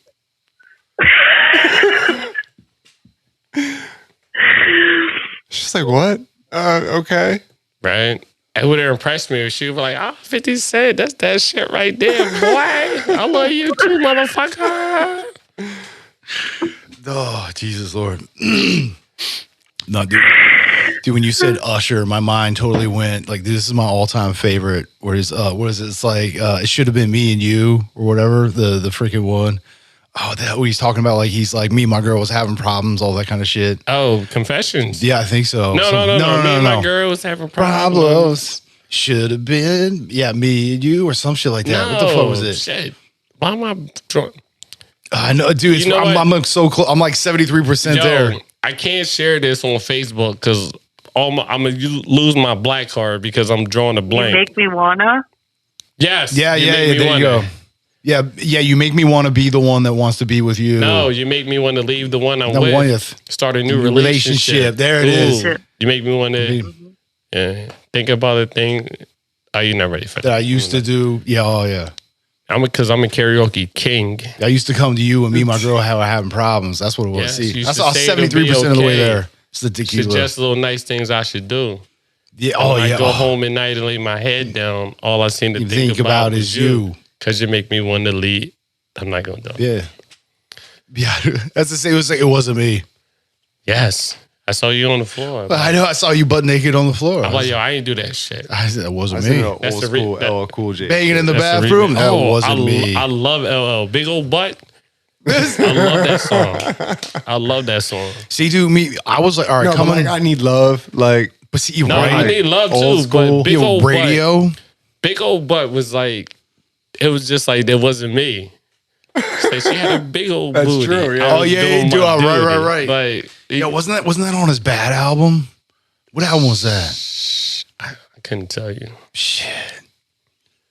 She's like, "What?" Okay. Right. It would have impressed me if she was like, 50 Cent, that's that shit right there, boy. I love you too, motherfucker. Oh, Jesus Lord. No, dude, when you said Usher, my mind totally went like, this is my all-time favorite. Where is what is it? It's like It Should Have Been Me and You or whatever, the freaking one. Oh, that what he's talking about, like he's like, me and my girl was having problems, all that kind of shit. Oh, Confessions. Yeah, I think so. No. Me and my girl was having problems. Should have been, me and you or some shit like that. What the fuck was it? Shit. Why am I drunk? I know, dude. I'm so close. I'm like 73% there. I can't share this on Facebook because I'm gonna lose my black card because I'm drawing a blank. You make me wanna. Yes. Yeah. There you go. Yeah. You make me want to be the one that wants to be with you. No, you make me want to leave the one I'm with. Start a new relationship. There it is. You make me want to think about a thing. Oh, you're not ready for that. That I used to do. Yeah. Oh, yeah. Because I'm a karaoke king. I used to come to you and me and my girl were having problems. That's what it was. Yes, See, I saw 73% of the way there. It's the tequila. Suggest little nice things I should do. Yeah. And Oh when yeah. I go home at night and lay my head down, all I seem to You think about is you. because you make me want to leave. I'm not going to do it. Yeah. That's the same. It wasn't me. Yes. I saw you on the floor. But I know. I saw you butt naked on the floor. I'm like, yo, I ain't do that shit. I said it wasn't I me. said old That's the school that- LL Cool J. Banging in the That's the bathroom. remix. That wasn't me. I love LL. Big old butt. I love that song. I love that song. See, dude, I was like, all right, No, come but on. like, I need love. Like, But see, you No, right. I need love Old too, school. but big Yo, old radio. butt. Big old butt was like, it was just like that wasn't me. So she had a big old That's booty. true, yeah. I was Oh, yeah, doing you do. my Right. duty. Like, Yo, wasn't that on his Bad album? What album was that? I couldn't tell you. Shit.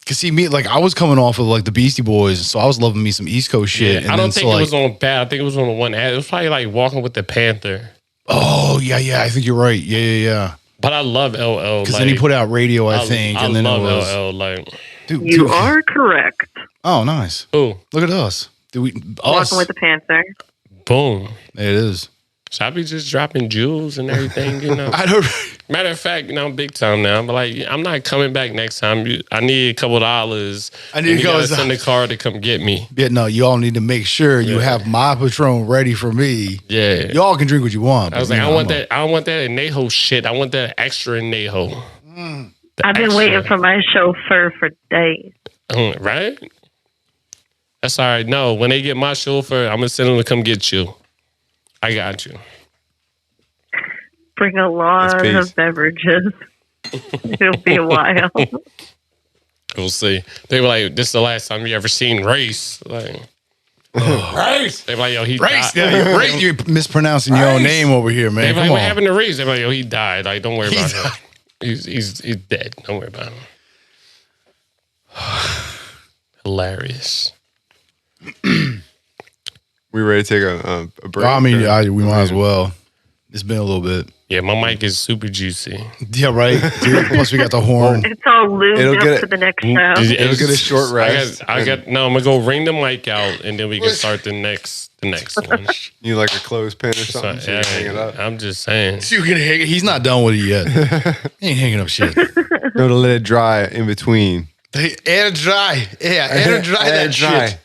Cause see, me like I was coming off of like the Beastie Boys, so I was loving me some East Coast shit. I don't think it was on bad. I think it was on the one. It was probably like Walking with the Panther. Oh yeah. I think you're right. Yeah. But I love LL. Because then he put out Radio, I think, I and then love it was. LL. Like, You are correct. Oh, nice. ooh, Look at us. Do we? Us. Walking with the Panther. boom. It is. So I be just dropping jewels and everything, you know. I don't. Matter of fact, you know, I'm big time now. But like, I'm not coming back next time. I need a couple dollars. I need and to you go. gotta send a car to come get me. Yeah, no, y'all need to make sure you have my Patron ready for me. Yeah. Y'all can drink what you want. I was but, like, you I know, want that. I don't want that Añejo shit. I want that extra Añejo. I've been waiting for my chauffeur for days. Right? That's all right. No, when they get my chauffeur, I'm gonna send them to come get you. I got you. Bring a lot That's peace. of beverages. It'll be a while. We'll see. They were like, "This is the last time you ever seen Race." Like, Race. they were like, "Yo, he Race. died." Yeah, Race. You're mispronouncing your own Race. name over here, They man. were like, Come "What on. happened to Reese?" They were like, "Yo, he died. Like, don't worry about He's him. He's dead. Don't worry about him." Hilarious. we ready to take a break? I mean, or- we might as well. It's been a little bit. Yeah, my mic is super juicy. Yeah, right. Dude, plus we got the horn. It's all lubed It'll up get for it. the next show. It'll get a short rest. I got. No, I'm gonna go ring the mic out, and then we can start the next one. You like a clothespin or something? So you can hang it up. I'm just saying. You can hang. He's not done with it yet. He ain't hanging up shit. No, to let it dry in between. Air it dry. Yeah, air it dry that shit.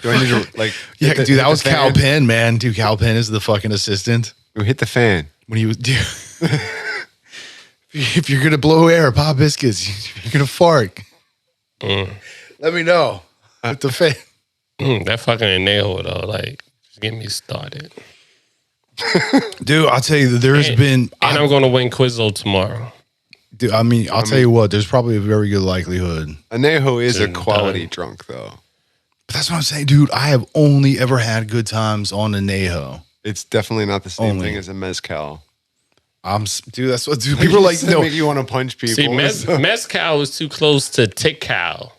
Do I need to like? Yeah, hit the- dude, hit that the was Cal fan? Penn, man. Dude, Cal Penn is the fucking assistant. Hit the fan. When he was, dude, if you're gonna blow air, pop biscuits. If you're gonna fart, let me know. With the fan. That fucking Añejo though, like, just get me started. Dude, I'll tell you, there's been. And I'm gonna win Quizzo tomorrow. Dude, I mean, I'll tell you what. There's probably a very good likelihood. Añejo is a Done. quality drunk though. But that's what I'm saying, dude. I have only ever had good times on Añejo. It's definitely not the same Only. thing as a mezcal. Dude, that's what dude, people are like. No, make you want to punch people. See, mezcal is too close to Tequila.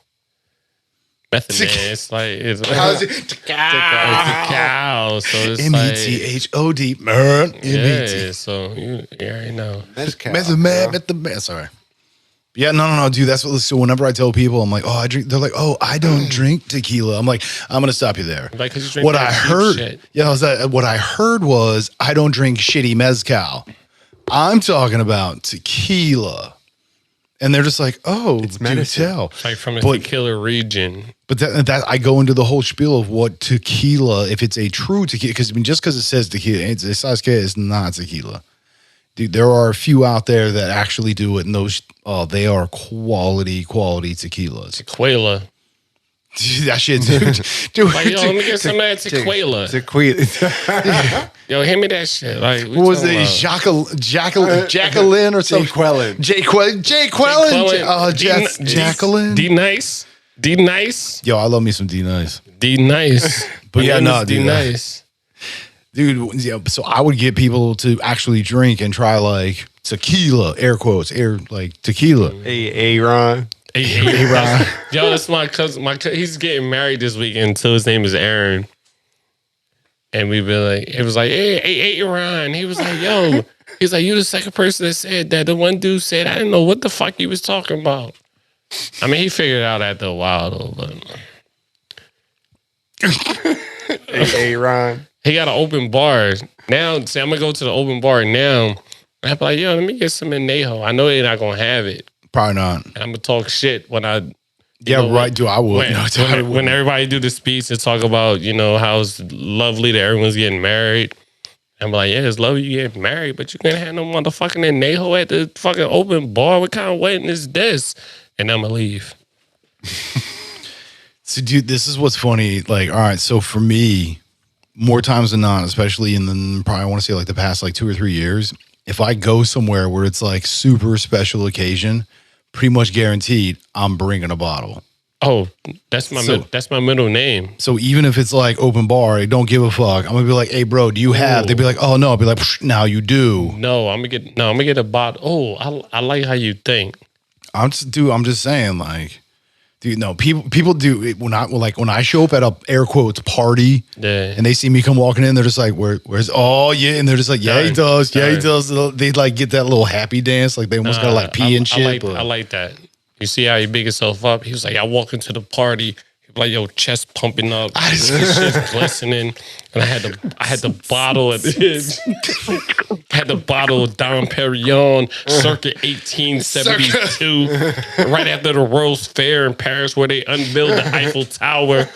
Method man, it's like how's it? Tequila. So it's METHOD. like, MET. yeah. So you already know. mezcal. Method man, method man. Sorry. Yeah, no, dude. That's what. So whenever I tell people, I'm like, oh, I drink. They're like, oh, I don't drink tequila. I'm like, I'm gonna stop you there. Like, 'cause you drink What that I cheap heard, shit. yeah, what I heard was I don't drink shitty mezcal. I'm talking about tequila, and they're just like, oh, It's do medicine. tell. It's like from a But- tequila region. But that I go into the whole spiel of what tequila, if it's a true tequila, because I mean, just because it says tequila, it's not tequila. Dude, there are a few out there that actually do it, and those they are quality tequilas. Tequila. Dude, that shit, dude. Like, yo, let me get some of that tequila. Tequila. Yo, hand me that shit. Like, what was it? Jacqueline or something? Quellen. Jacqueline. Oh, Jacqueline. D nice. D nice. Yo, I love me some D Nice. D nice. But yeah, no, D dude. nice. Dude, yeah, so I would get people to actually drink and try like tequila, air quotes, like tequila. Hey, Ron. Hey, Ron. Yo, that's my cousin. He's getting married this weekend, so his name is Aaron. And we've been like, it was like, hey, Ron. He was like, yo. He's like, you the second person that said that. The one dude said, I didn't know what the fuck he was talking about. I mean, he figured it out after a while, though. But Hey, Ron. he got an open bar. Now, see, I'm going to go to the open bar now. And I'm like, yo, let me get some Añejo. I know they're not gonna have it. Probably not. And I'm gonna talk shit when I. Yeah, right. Dude, I would. When everybody do the speech and talk about, how it's lovely that everyone's getting married. I'm like, yeah, it's lovely you get married, but you can't have no motherfucking Añejo at the fucking open bar. What kind of wedding is this? And I'm gonna leave. So, dude, this is what's funny. Like, all right, so for me, more times than not, especially in the probably I want to say like the past like 2 or 3 years, if I go somewhere where it's like super special occasion, pretty much guaranteed I'm bringing a bottle. Oh, that's my middle name. So even if it's like open bar, I don't give a fuck. I'm gonna be like, hey, bro, do you have? They'd be like, oh no. I'll be like, now you do. No, I'm gonna get a bottle. Oh, I like how you think. I'm just saying, like, dude, no, people do it when I show up at a air quotes party, and they see me come walking in, they're just like, where's oh yeah, and they're just like, yeah, he does, yeah, he does. They like get that little happy dance, like they almost gotta like pee and shit. I like that. You see how he big himself up? He was like, I walk into the party, like your chest pumping up, shit's glistening, and I had the bottle at had the bottle of Dom Perignon, circa 1872, right after the World's Fair in Paris, where they unveiled the Eiffel Tower.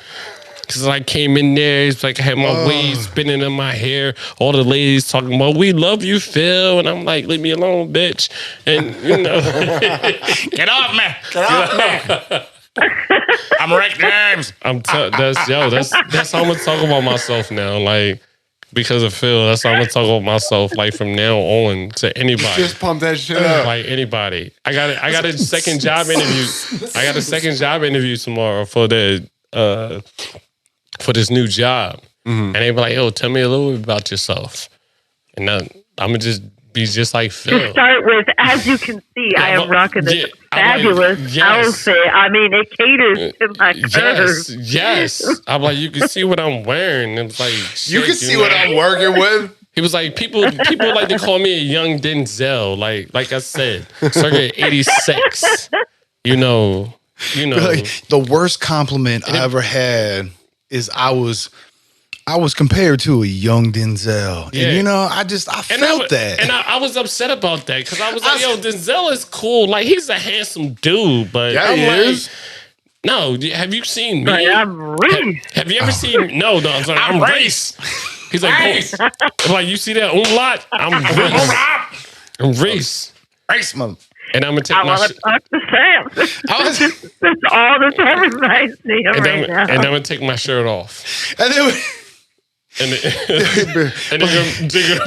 Because I came in there, it's like I had my waves spinning in my hair. All the ladies talking about, we love you, Phil. And I'm like, leave me alone, bitch. And, get off me. Get off me. I'm Rick James. That's how I'm going to talk about myself now. Like, because of Phil, that's how I'm going to talk about myself, like, from now on to anybody. Just pump that shit up. Like, anybody. I got a second job interview. I got a second job interview tomorrow for this new job. And they were like, yo, tell me a little bit about yourself. And I'm going to just be just like Phil. To start with, as you can see, I am rocking this fabulous outfit. I mean, it caters to my curves. Yes. I'm like, you can see what I'm wearing. And it's like, you can see what I'm working with. He was like, people like to call me a young Denzel. Like I said, circa 86. You know. Like, the worst compliment I ever had is I was compared to a young Denzel. Yeah. And I felt that. And I was upset about that because I was like, yo, Denzel is cool. Like, he's a handsome dude, but yeah, he is. No, have you seen me? I'm Reese. Have you ever seen No, I'm sorry, I'm Reese. He's like, Reese. Like, you see that umlaut? I'm Reese. I'm Reese. Reese, mother. And I'm gonna take I want to talk to Sam. That's all the time reminds me of right now. And I'm gonna take my shirt off. And then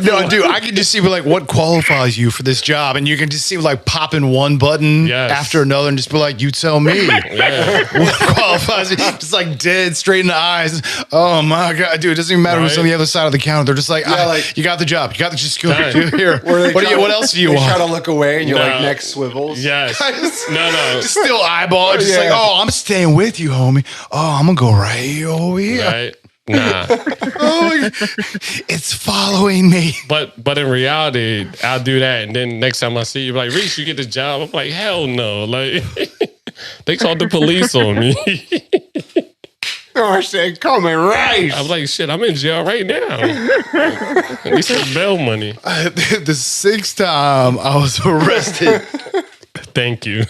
no, dude, I can just see like what qualifies you for this job, and you can just see like popping one button after another, and just be like, "You tell me what qualifies you." Just like dead straight in the eyes. Oh my god, dude, it doesn't even matter who's on the other side of the counter. They're just like, "You got the job. You got the just go here." What else do you want? Try to look away, and your neck swivels. Yes. No. Still eyeball. Just like, "Oh, I'm staying with you, homie. Oh, I'm gonna go right over here." Right. Nah. Oh, it's following me. But in reality, I'll do that, and then next time I see you, like, Reese, you get the job. I'm like, hell no. Like, they called the police on me. I said, call me Rice. I'm like, shit, I'm in jail right now. We said bail money. The 6th time I was arrested. Thank you.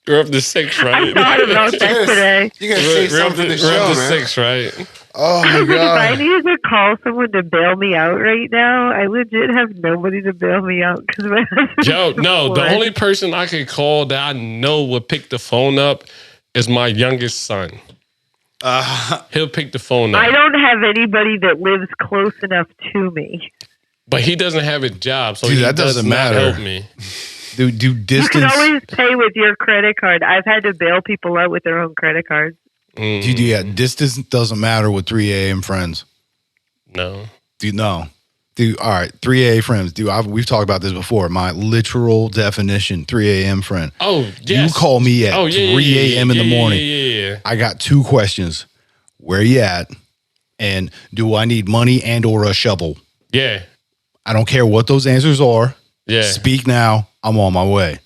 You're up to 6, right? I thought about that today. You gotta say something to the show, we're up to man. 6, right? Oh my If god! I needed to call someone to bail me out right now, I legit have nobody to bail me out because my husband's no. The only person I could call that I know would pick the phone up is my youngest son. He'll pick the phone up. I don't have anybody that lives close enough to me. But he doesn't have a job, so Dude, he that doesn't matter. help me. Do distance. You can always pay with your credit card. I've had to bail people out with their own credit cards. Dude, distance doesn't matter with 3 AM friends. No. Dude, no. Dude, all right, 3 AM friends. Dude, we've talked about this before. My literal definition, 3 AM friend. Oh, yes. You call me at 3 AM in the morning. Yeah. I got 2 questions. Where you at? And do I need money and or a shovel? Yeah. I don't care what those answers are. Yeah. Speak now. I'm on my way.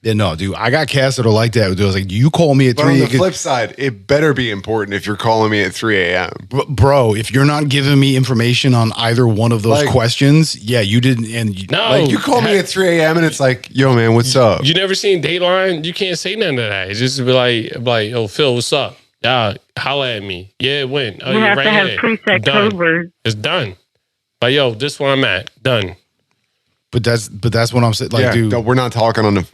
Yeah, no, dude. I got cats that are like that. It was like, you call me at But 3 on the a.m. flip side, it better be important if you're calling me at 3 a.m. Bro, if you're not giving me information on either one of those Like- questions, yeah, you didn't. And No, Like you call me at 3 a.m. and it's like, yo, man, what's up? You never seen Dateline? You can't say none of that. It's just be like, yo, Phil, what's up? Yeah, holla at me. Yeah, when? Oh, We you're have right to have here. preset Done. code words. It's done. Like, yo, this where I'm at. Done. but that's what I'm saying. Like, yeah, dude, no, we're not talking on the,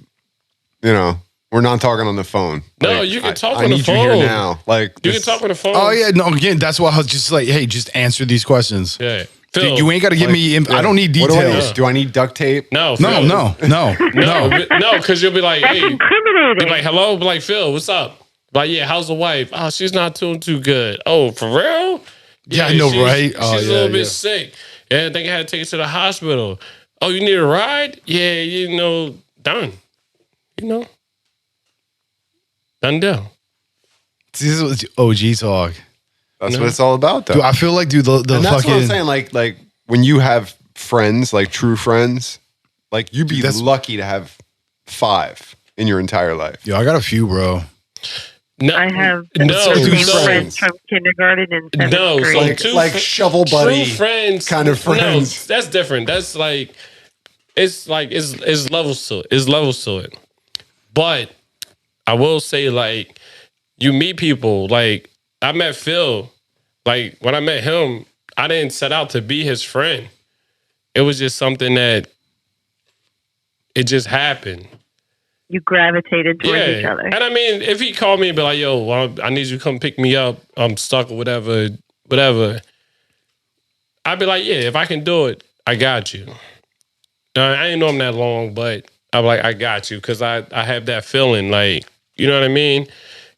we're not talking on the phone. No, Like, you can talk I on the need you here phone. now. Like You this- can talk on the phone. oh yeah, no, again, that's why I was just like, hey, just answer these questions. Yeah. Dude, Phil, you ain't got to give me. I don't need What do I details. need? Do I need duct tape? no, No, Phil. No, because you'll be like, That's hey, be incriminating. like, hello, be like, Phil, what's up? Like, yeah, how's the wife? Oh, she's not doing too good. Oh, for real? Yeah, I know, she's- right? Oh, She's a yeah, little bit yeah. sick. Yeah, I think I had to take her to the hospital. Oh, you need a ride? Yeah, done. Done deal. This is OG talk. That's No. what it's all about, though. Dude, I feel like, dude, the and that's fucking. what I'm saying. Like when you have friends, like true friends, like you'd be that's- lucky to have 5 in your entire life. Yo, I got a few, bro. No, I have no, the same friends. friends from kindergarten and seventh No, so grade. Like shovel buddy true friends, kind of friends. No, that's different. That's like it's levels to it. It's levels to it. But I will say, like, you meet people. Like, I met Phil. Like, when I met him, I didn't set out to be his friend. It was just something that it just happened. You gravitated towards each other. And I mean, if he called me and be like, yo, well, I need you to come pick me up. I'm stuck or whatever. I'd be like, yeah, if I can do it, I got you. I ain't know him that long, but I'm like, I got you. Cause I have that feeling, like, you know what I mean?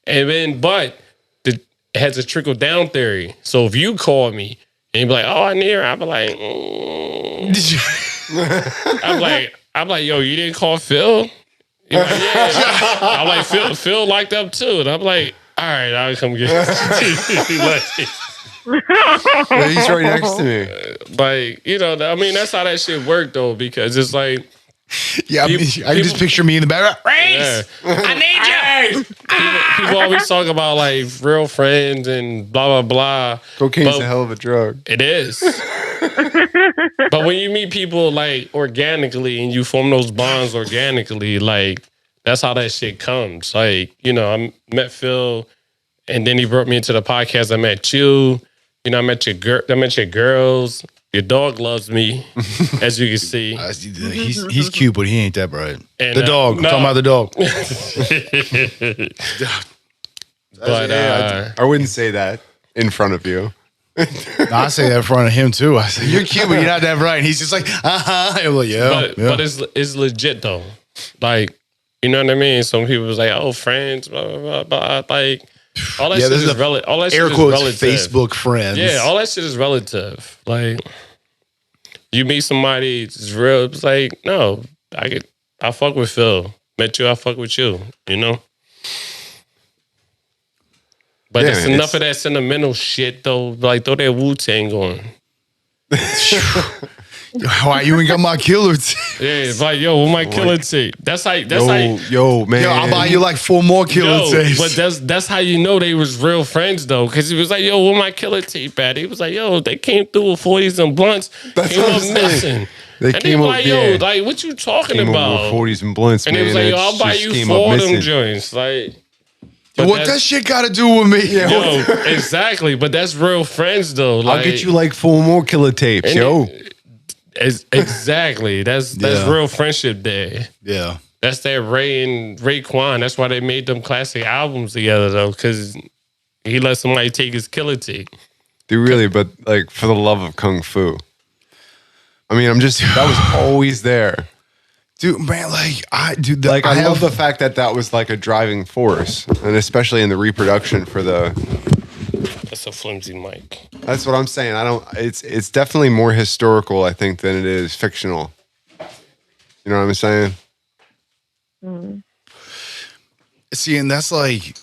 And then, but it has a trickle down theory. So if you call me and you be like, oh, I need her, I'd be like, I'm like, yo, you didn't call Phil? You're like, yeah. I'm like, Phil liked up too. And I'm like, all right, I'll come get you. Yeah, he's right next to me. Like, I mean, that's how that shit worked though, because it's like, Yeah, I can just picture me in the background. yeah. I need you. People always talk about like real friends and blah, blah, blah. Cocaine's But a hell of a drug. It is. But when you meet people like organically and you form those bonds organically, like that's how that shit comes. Like, I met Phil and then he brought me into the podcast. I met you. I met your girls. Your dog loves me, as you can see. He's cute, but he ain't that bright. And, The dog. I'm no. talking about the dog. But I wouldn't say that in front of you. No, I say that in front of him too. I say, you're cute, but you're not that bright. And he's just like, I'm like, yeah. but it's legit though. Like, you know what I mean? Some people was like, oh, friends, blah, blah, blah, blah. Like, all that shit there's is a relative. All that shit air is quotes relative. Facebook friends. Yeah, all that shit is relative. Like, you meet somebody, it's real. It's like, no, I fuck with Phil. Met you, I fuck with you. But Yeah, it's man, enough of that sentimental shit though. Like, throw that Wu-Tang on. Why you ain't got my killer tape? Yeah, it's like, yo, what my killer tape? That's how. Yo, man. Yo, I'll buy you like 4 more killer tapes. But that's how you know they was real friends though, because he was like, "Yo, where my killer tape at?" He was like, "Yo, they came through with 40s and blunts, That's came what I'm up saying. missing." They And came were up, like, "Yo, yeah. like what you talking Came about?" over 40s and blunts, And man. he was like, "Yo, It I'll buy just you came up 4 of them missing. joints." Like, but What that shit got to do with me? Yo, exactly. But that's real friends though. Like, I'll get you like 4 more killer tapes, and yo. exactly. That's Yeah. real friendship there. Yeah. That's that Ray and Raekwon. That's why they made them classic albums together, though, because he let somebody take his killer tape. Dude, really, but like for the love of kung fu. I mean, that was always there. Dude, man, like, I love the fact that was like a driving force, and especially in the reproduction for the. That's a flimsy mic. That's what I'm saying. It's definitely more historical, I think, than it is fictional. You know what I'm saying? See, and that's like,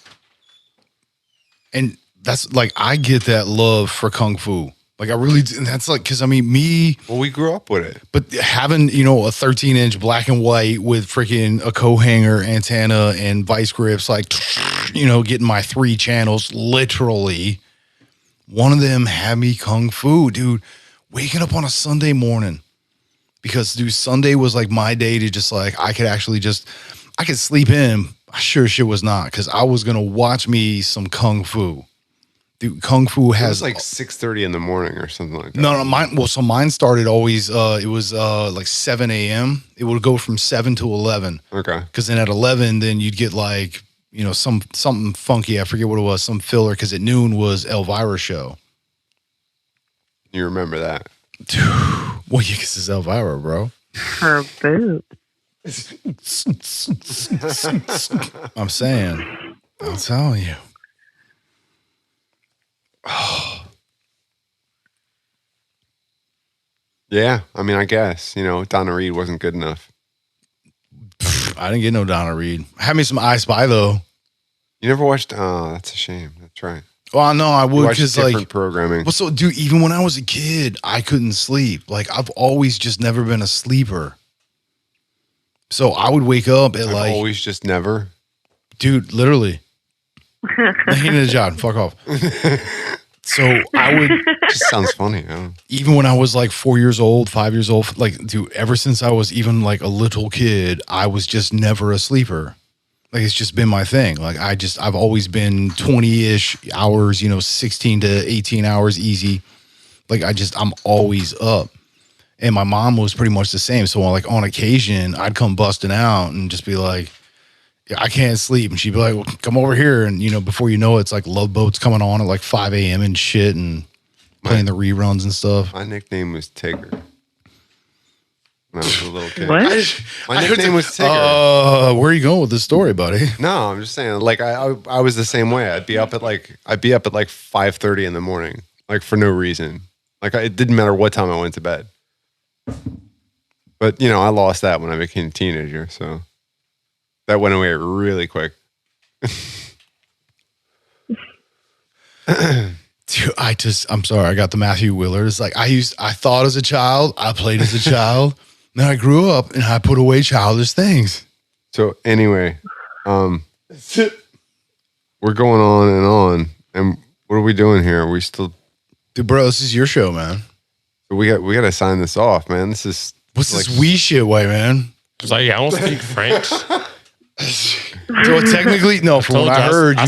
I get that love for kung fu. Like I really, and that's like, cause I mean, me, Well, we grew up with it. but having, you know, a 13-inch black and white with freaking a co-hanger antenna and vice grips, like, you know, getting my 3 channels, literally. One of them had me kung fu, dude, waking up on a Sunday morning because, dude, Sunday was like my day to just like, I could sleep in. I sure shit was not, because I was going to watch me some kung fu. Dude, kung fu It has was like 6:30 in the morning or something like that. no, mine started always, it was like 7 a.m. It would go from 7 to 11. Okay. Because then at 11, then you'd get like, you know, something funky. I forget what it was, some filler, because at noon was Elvira's show. You remember that? Well, yeah, because it's Elvira, bro. Her boob. I'm saying. I'm telling you. Yeah. I mean, I guess, you know, Donna Reed wasn't good enough. I didn't get no Donna Reed. Had me some I Spy, though. You never watched? Oh, that's a shame. That's right. Well, no, I You would, watched because different like, programming. well, so, dude, even when I was a kid, I couldn't sleep. Like, I've always just never been a sleeper. So I would wake up at I've like, always just never. dude, literally. Ain't a job. Fuck off. So I would, Just sounds funny. I don't- even when I was like 4 years old, 5 years old, like, dude, ever since I was even like a little kid, I was just never a sleeper. Like, it's just been my thing. Like, I've always been 20-ish hours, you know, 16 to 18 hours easy. Like, I'm always up. And my mom was pretty much the same. So, like, on occasion, I'd come busting out and just be like, yeah, I can't sleep. And she'd be like, well, come over here. And, you know, before you know it, it's like Love Boat's coming on at like 5 a.m. and shit and playing the reruns and stuff. My nickname was Tigger when I was a little kid. What? My nickname was Tigger. Where are you going with this story, buddy? No, I'm just saying. Like I was the same way. I'd be up at like 5:30 in the morning, like for no reason. Like it didn't matter what time I went to bed. But you know, I lost that when I became a teenager, so that went away really quick. Dude, I'm sorry. I got the Matthew Willard. It's like I thought as a child, I played as a child. Then I grew up and I put away childish things. So anyway, we're going on, and what are we doing here? Are we still? Dude, bro, this is your show, man. We got to sign this off, man. This is What's like, this wee shit way, man? It's like, I don't speak French. So technically, no, from what I heard, I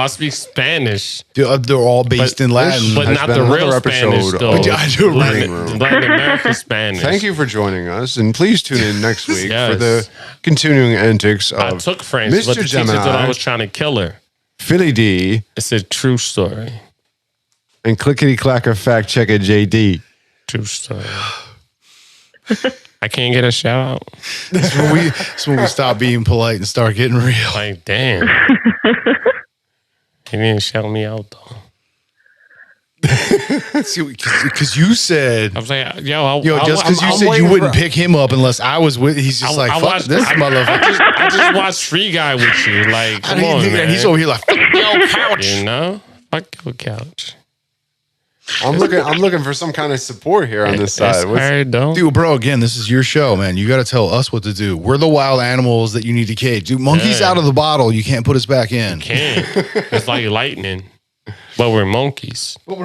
speak Spanish. they're all based in Latin. But There's not been the another real episode Spanish, of though. I do Green Room. Latin American Spanish. Thank you for joining us, and please tune in next week Yes. for the continuing antics of I took French, Mr. but the teacher Gemini, thought I was trying to kill her. Philly D, It's a true story. and Clickety Clacker Fact Checker JD. True story. I can't get a shout out. That's when we stop being polite and start getting real. Like, damn. He didn't shout me out, though. Because you said, I was like, just because you said you wouldn't pick him up unless I was with, he's just like, fuck this motherfucker. I just watched Free Guy with you. Like, come on, man. And he's over here like, fuck your couch. You know? Fuck your couch. I'm looking for some kind of support here on this That's side. What's- hard, though. Dude, bro, again, this is your show, man. You got to tell us what to do. We're the wild animals that you need to cage. Dude, monkeys Yeah. out of the bottle. You can't put us back in. Can't. It's like lightning. But we're monkeys. All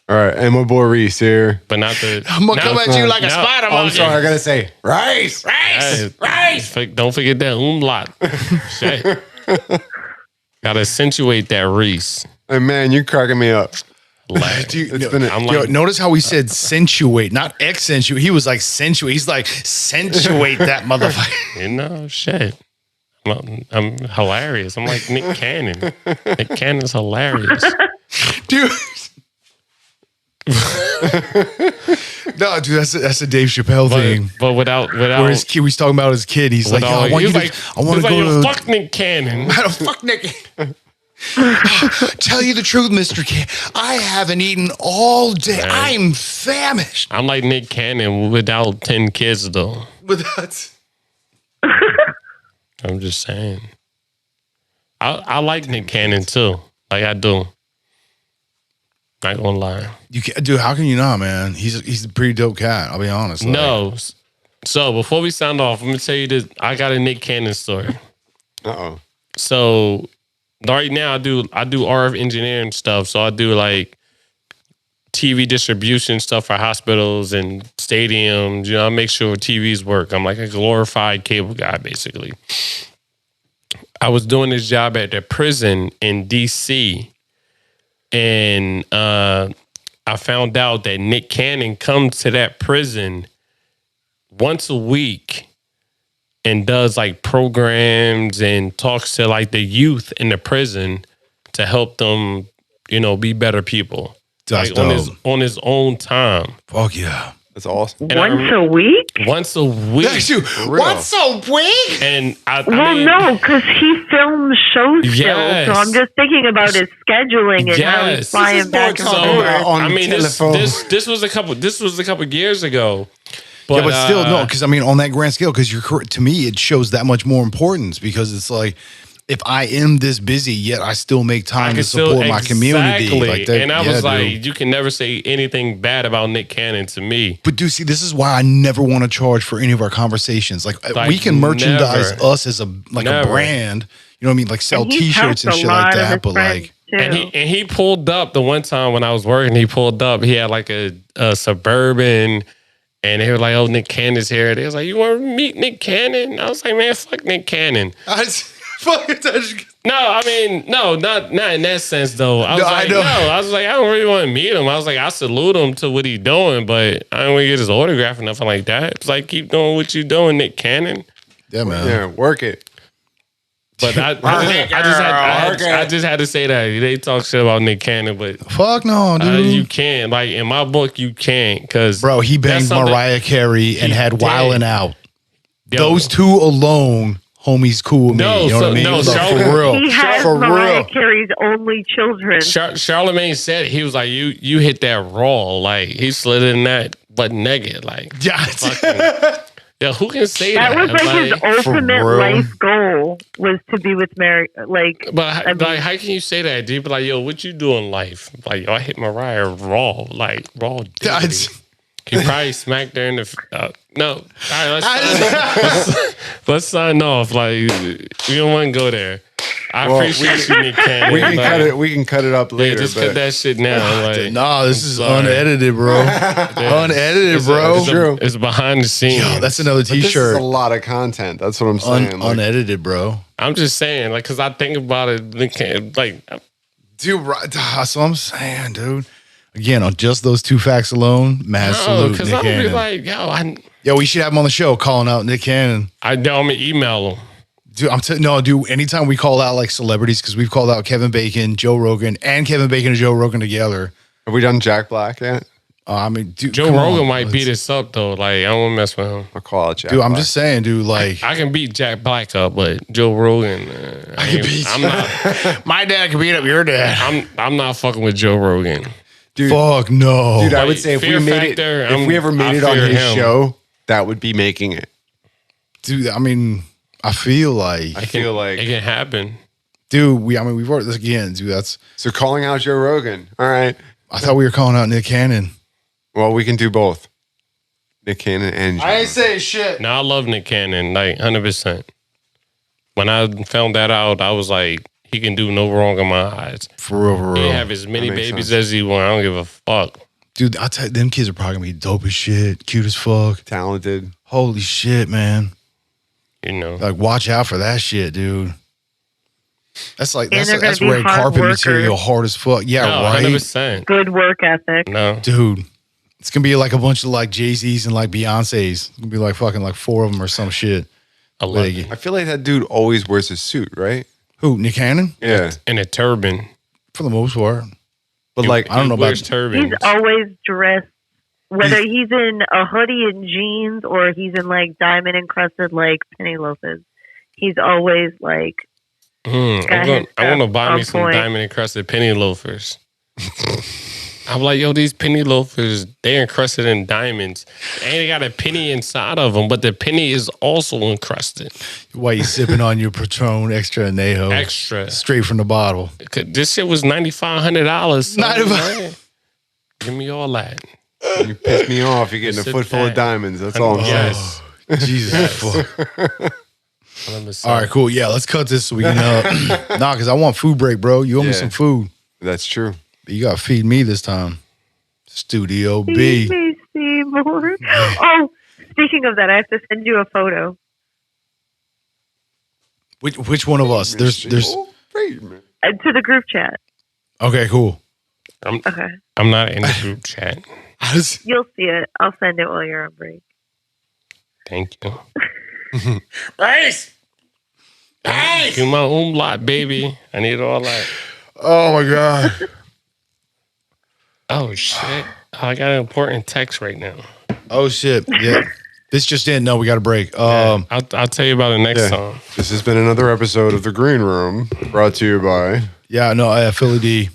right, and my boy Reese here. But not the. I'm going to come at you like a spider Oh, I'm monkey. sorry, I gotta say Rice. Don't forget that umlaut. Shit. Gotta accentuate that Reese. Hey man, you're cracking me up. Like, Dude, It's been I'm yo, like, notice how he said sensuate, not accentuate. He was like sensuate. He's like, sensuate that motherfucker. you know, shit. I'm hilarious. I'm like Nick Cannon. Nick Cannon's hilarious. Dude. No, dude, that's a Dave Chappelle thing. But without Where his kid, he's talking about his kid. He's like, yo, I want to go to fuck Nick Cannon. fuck Nick. Tell you the truth, Mr. Kid. I haven't eaten all day. Man. I'm famished. I'm like Nick Cannon without 10 kids though. But that's I'm just saying. I like Nick Cannon too. Like I do. Not gonna lie. You can, dude. How can you not, man? He's a pretty dope cat. I'll be honest. Like, No. So before we sound off, I'm gonna tell you this. I got a Nick Cannon story. Uh-oh. So right now I do RF engineering stuff. So I do like TV distribution stuff for hospitals and stadiums. You know, I make sure TVs work. I'm like a glorified cable guy, basically. I was doing this job at the prison in DC, and I found out that Nick Cannon comes to that prison once a week and does like programs and talks to like the youth in the prison to help them, you know, be better people. That's like dope. on his own time. Fuck yeah. That's awesome. And Once a week? Once a week. Dude, real. what's a week? And I Well, mean, no, because he films shows still. Yes. So I'm just thinking about his scheduling and how he's Yes. flying This is back and more forth. talking on I mean, telephone. this was a couple years ago. But, Yeah, but still, no, because I mean, on that grand scale, because you're correct, to me, it shows that much more importance because it's like, if I am this busy, yet I still make time to can support my community. Exactly. Like that, And I yeah, was like, dude. you can never say anything bad about Nick Cannon to me. But dude, see, this is why I never want to charge for any of our conversations. Like we can merchandise never. us as a Never. brand. You know what I mean? Like sell And he's T-shirts and helped a shit lot like of that. his But friends, like, too. And he pulled up the one time when I was working. He pulled up. He had like a Suburban, and they were like, "Oh, Nick Cannon's here." They was like, "You want to meet Nick Cannon?" I was like, "Man, fuck Nick Cannon." No, I mean, no, not in that sense though. I was No, I like, know. I was like, I don't really want to meet him. I was like, I salute him to what he's doing, but I don't want to get his autograph or nothing like that. It's like, keep doing what you doing, Nick Cannon. yeah, man. Yeah, work it. But I just had to say that they talk shit about Nick Cannon, but Fuck no, dude. you can't. Like in my book, you can't because Bro, he banged Mariah Carey and had did. Wildin' Out. Yo. Those two alone, homie's cool with me. No, You know so- what I mean? no, Like, Charlotte- for real. He has For Mariah real. Carey's only children. Charlemagne said it. He was like, you hit that raw, like he slid in that butt naked, like Yeah. fucking. Yeah, who can say that? That was like his ultimate real. life goal was to be with Mary. Like, But I mean- like, how can you say that? Dude, be like, yo, what you do in life? Like, yo, I hit Mariah raw, like raw. That's- diggity. He probably smacked her in the. No, all right, let's sign off. Like, we don't want to go there. I Well, appreciate you, Nick Cannon. We can but- cut it. We can cut it up Yeah, later. just but cut that shit now. Like, Nah, this is sorry. unedited, bro. Unedited, It's bro. it's True. It's behind the scenes. Yo, that's another But this is T-shirt. a lot of content. That's what I'm saying. Like, Unedited, bro. I'm just saying, like, because I think about it, Nick Cannon, like, Dude, right, that's what I'm saying, dude. Again, on just those two facts alone, mad no, salute, because Nick I'm be Cannon. like, yo, Yo, we should have him on the show calling out Nick Cannon. I'm gonna email him. Dude, no, dude, anytime we call out like celebrities, because we've called out Kevin Bacon, Joe Rogan, and Kevin Bacon and Joe Rogan together. have we done Jack Black yet? I mean, dude, Joe come Rogan on, might let's- beat us up though. Like, I don't want to mess with him. I'll call it Jack Dude, I'm Black. just saying, dude, like, I can beat Jack Black up, but Joe Rogan, I'm not. my dad can beat up your dad. I'm not fucking with Joe Rogan. Dude, Fuck no. dude, I Like, would say if we Fear made Factor, it, if we ever made I it on fear his him. show, that would be making it. Dude, I mean, I feel like, I feel It like can happen. dude, we've worked this again, dude. so. Calling out Joe Rogan. All right. I thought we were calling out Nick Cannon. Well, we can do both. Nick Cannon and Joe. saying shit. Now I love Nick Cannon, like 100%. When I found that out, I was like, he can do no wrong in my eyes. For real, for He real. can have as many That makes babies sense. as he want. I don't give a fuck. Dude, I tell you, them kids are probably gonna be dope as shit, cute as fuck. Talented. Holy shit, man. You know. Like, watch out for that shit, dude. That's like, And that's they're gonna that's be red hard carpet workers. material, hard as fuck. Yeah, No, right? 100%. good work ethic. No. Dude, it's gonna be like a bunch of like Jay-Z's and like Beyonce's. It's gonna be like fucking like 4 of them or some shit. I love Like, it. I feel like that dude always wears a suit, right? who, Nick Cannon? Yeah. And a turban. For the most part. But like, I don't know He wears about- turbans. He's always dressed, whether he's in a hoodie and jeans or he's in like diamond encrusted like penny loafers. He's always like, I got his want to stuff buy me on some point. diamond encrusted penny loafers. I'm like, yo, these penny loafers, they encrusted in diamonds. And they got a penny inside of them, but the penny is also encrusted. Why you sipping on your Patrón Extra Añejo? Extra. Straight from the bottle. This shit was $9,500. $9,500. Give me all that. You piss me off. You're getting Just a sit foot full of back. diamonds. That's all I'm saying. Yes. Jesus. fuck. 100%. All right, cool. Yeah, let's cut this so we can. Nah, because I want food break, bro. You owe me Yeah. some food. That's true. But you got to feed me this time. Studio Feed B. me, Seymour. Oh, speaking of that, I have to send you a photo. Which one of us? There's. Feed me. To the group chat. Okay, cool. Okay. I'm not in the group chat. You'll see it. I'll send it while you're on break. Thank you. Rice! Rice! Give my umlaut, baby. I need all that. Oh my god. Oh, shit. I got an important text right now. Oh shit. Yeah. This just in. No, we got a break. I'll tell you about it next Yeah. time. This has been another episode of The Green Room, brought to you by Yeah, no, Philly D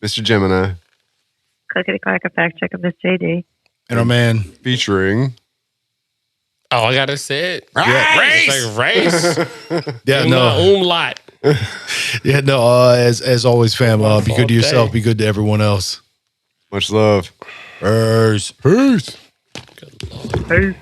Mr. Gemini, Clickety clack a fact check of Miss JD. and our man. featuring Oh, I gotta say it. Yeah. It's like rice. Yeah, Give my no. umlaut. Yeah, no. As always, fam. Be good to yourself. day. Be good to everyone else. Much Love. Peace. Peace. Good Lord. Peace.